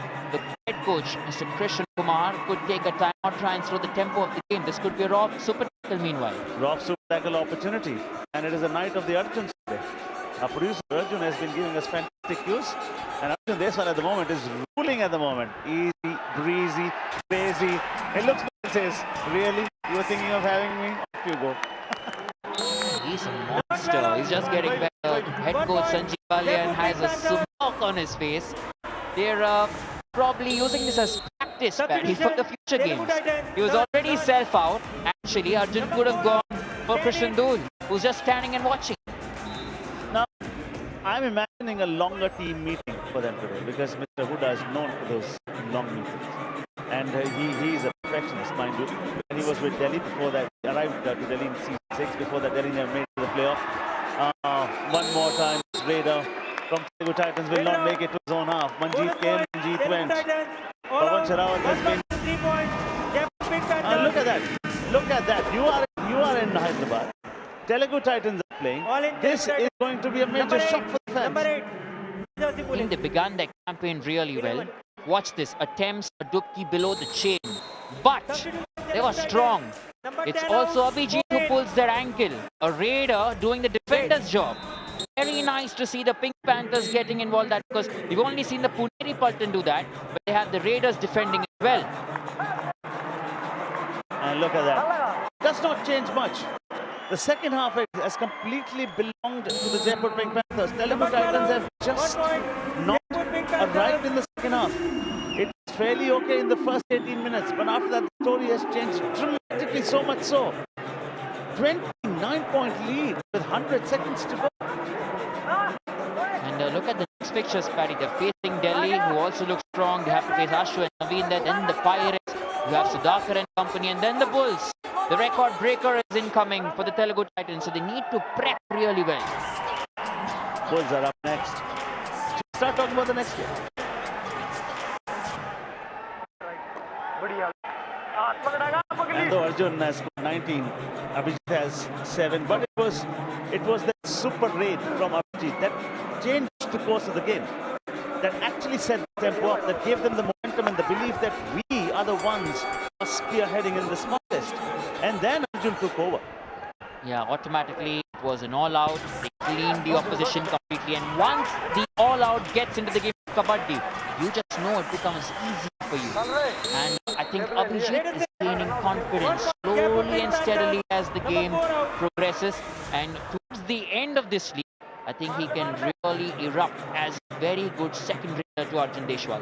head coach, Mr. Krishnan Kumar, could take a timeout, try and slow the tempo of the game. This could be a raw super tackle meanwhile. Raw super tackle opportunity. And it is a night of the Arjuns today. Our producer Arjun has been giving us fantastic cues. And Arjun Deswal at the moment is ruling at the moment. Easy, breezy, crazy. It looks like it says, really? You were thinking of having me? Off you go. He's a monster. He's just getting better. Head coach Sanjeev Kalyan has a smirk on his face. They're probably using this as practice, Paddy, for the future games. He was already self-out. Actually, Arjun could have gone for Krishan Dul, who's just standing and watching. Now, I'm imagining a longer team meeting for them today, because Mr. Huda is known for those long meetings. And he's a perfectionist, mind you. When he was with Delhi before that, he arrived to Delhi in season 6. Before that, Delhi never made it to the playoff. One more time, Raider from Telugu Titans will not make it to his own half. Manjeet came, Manjeet went. Pawan Sherawat has been. Look at that! Look at that! You are in Hyderabad. Telugu Titans are playing. This is going to be a major shock for the fans. I think they began their campaign really well. Watch this, attempts a dupki below the chain, but they were strong. It's also Abhijit who pulls their ankle. A raider doing the defender's job. Very nice to see the Pink Panthers getting involved, that because we've only seen the Puneri Paltan do that, but they have the Raiders defending as well. And look at that. Does not change much. The second half has completely belonged to the Jaipur Pink Panthers. Telugu Titans have just not arrived in the second half. It was fairly okay in the first 18 minutes, but after that, the story has changed dramatically, so much so. 29-point lead with 100 seconds to go. And look at the next fixtures, Paddy. They're facing Delhi, who also looks strong. They have to face Ashu and Naveen there. Then the Pirates. You have Sudhakar and company. And then the Bulls. The record breaker is incoming for the Telugu Titans. So they need to prep really well. Bulls are up next. Should we start talking about the next game? And though Arjun has scored 19, Abhijit has 7. But it was that super raid from Abhijit that changed the course of the game. That actually set the tempo up, that gave them the momentum and the belief that we are the ones who are spearheading in this contest. And then Arjun took over. Yeah, automatically it was an all-out. They cleaned the opposition completely. And once the all-out gets into the game of Kabaddi, you just know it becomes easy for you. And I think Abhijit is gaining confidence slowly and steadily as the game progresses. And towards the end of this league, I think he can really erupt as a very good second raider to Arjun Deshwal.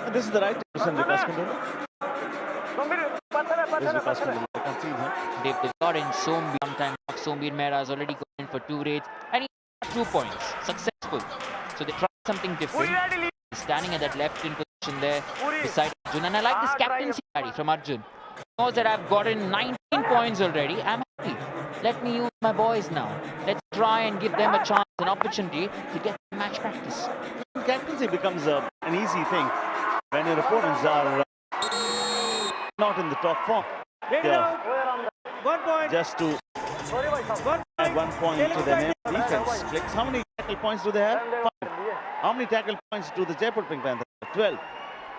And this is the right position, Vikas Kundula. They've got in Sombi sometime. Sombi Mehra has already gone in for 2 raids and he got 2 points. Successful. So they tried something different. He's standing at that left in position there beside Arjun. And I like this captaincy from Arjun. He knows that I've gotten 19 points already. I'm happy. Let me use my boys now. Let's try and give them a chance, an opportunity to get match practice. Captaincy becomes an easy thing when your opponents are not in the top form. Yeah. 1 point. Just to add 1 point to the defense. Flex, how many tackle points do they have? 5. How many tackle points do the Jaipur Pink Panthers have? 12.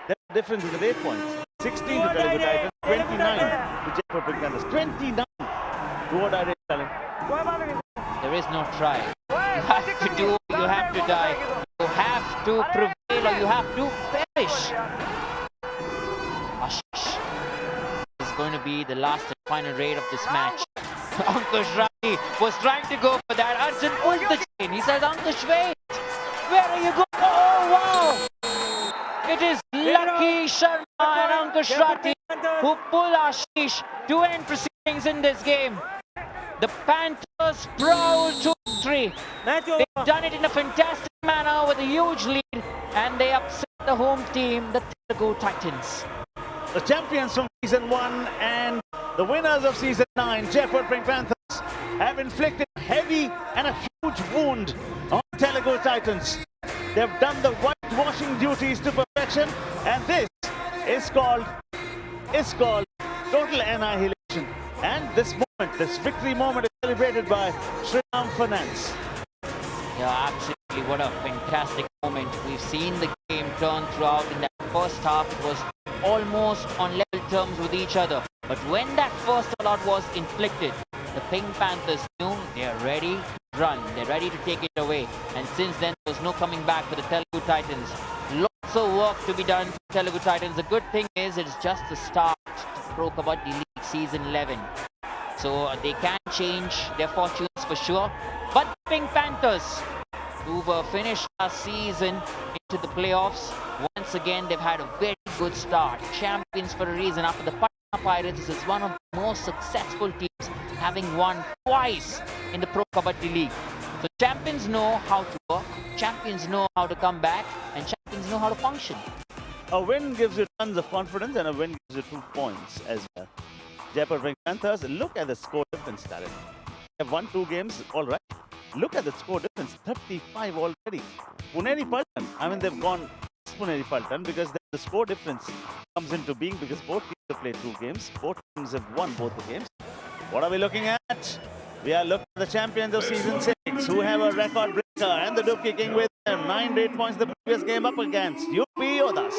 The difference is at 8 points. 16 to Telugu Titans, 29 to Jaipur Pink Panthers. 29 to what are they telling? There is no try. You have to do, you have to die. You have to prevail or you have to perish. Ashish is going to be the last and final raid of this match. Ankush Rathi was trying to go for that. Arjun pulls the chain. He says, Ankush, wait. Where are you going? Oh, wow. It is Lucky Sharma and Ankush Rathi who pull Ashish to end proceedings in this game. The Panthers proud to victory. They've done it in a fantastic manner with a huge lead and they upset the home team, the Telugu Titans. The champions from Season 1 and the winners of Season 9, Jaipur Pink Panthers, have inflicted a heavy and a huge wound on Telugu Titans. They've done the whitewashing duties to perfection and this is called total annihilation. And this moment, this victory moment is celebrated by Sriram Finance. Yeah, absolutely. What a fantastic moment. We've seen the game turn throughout. In that first half, it was almost on level terms with each other. But when that first all-out was inflicted, the Pink Panthers knew they're ready to run. They're ready to take it away. And since then, there was no coming back for the Telugu Titans. Lots of work to be done for Telugu Titans. The good thing is it's just the start to Pro Kabaddi League Season 11. So they can change their fortunes for sure. But the Pink Panthers, who were finished last season into the playoffs, once again they've had a very good start. Champions for a reason. After the Patna Pirates, this is one of the most successful teams, having won twice in the Pro Kabaddi League. So champions know how to work, champions know how to come back, and champions know how to function. A win gives you tons of confidence and a win gives you 2 points as well. Jaipur Pink Panthers, look at the score difference, Darren. They have won 2 games, all right. Look at the score difference, 35 already. Puneri Paltan, I mean they've gone Puneri Paltan because the score difference comes into being because both teams have played 2 games. Both teams have won both the games. What are we looking at? We are looking at the champions of Season 6 who have a record breaker and the Dubki King with them. 9 rate points the previous game up against UP Yodas.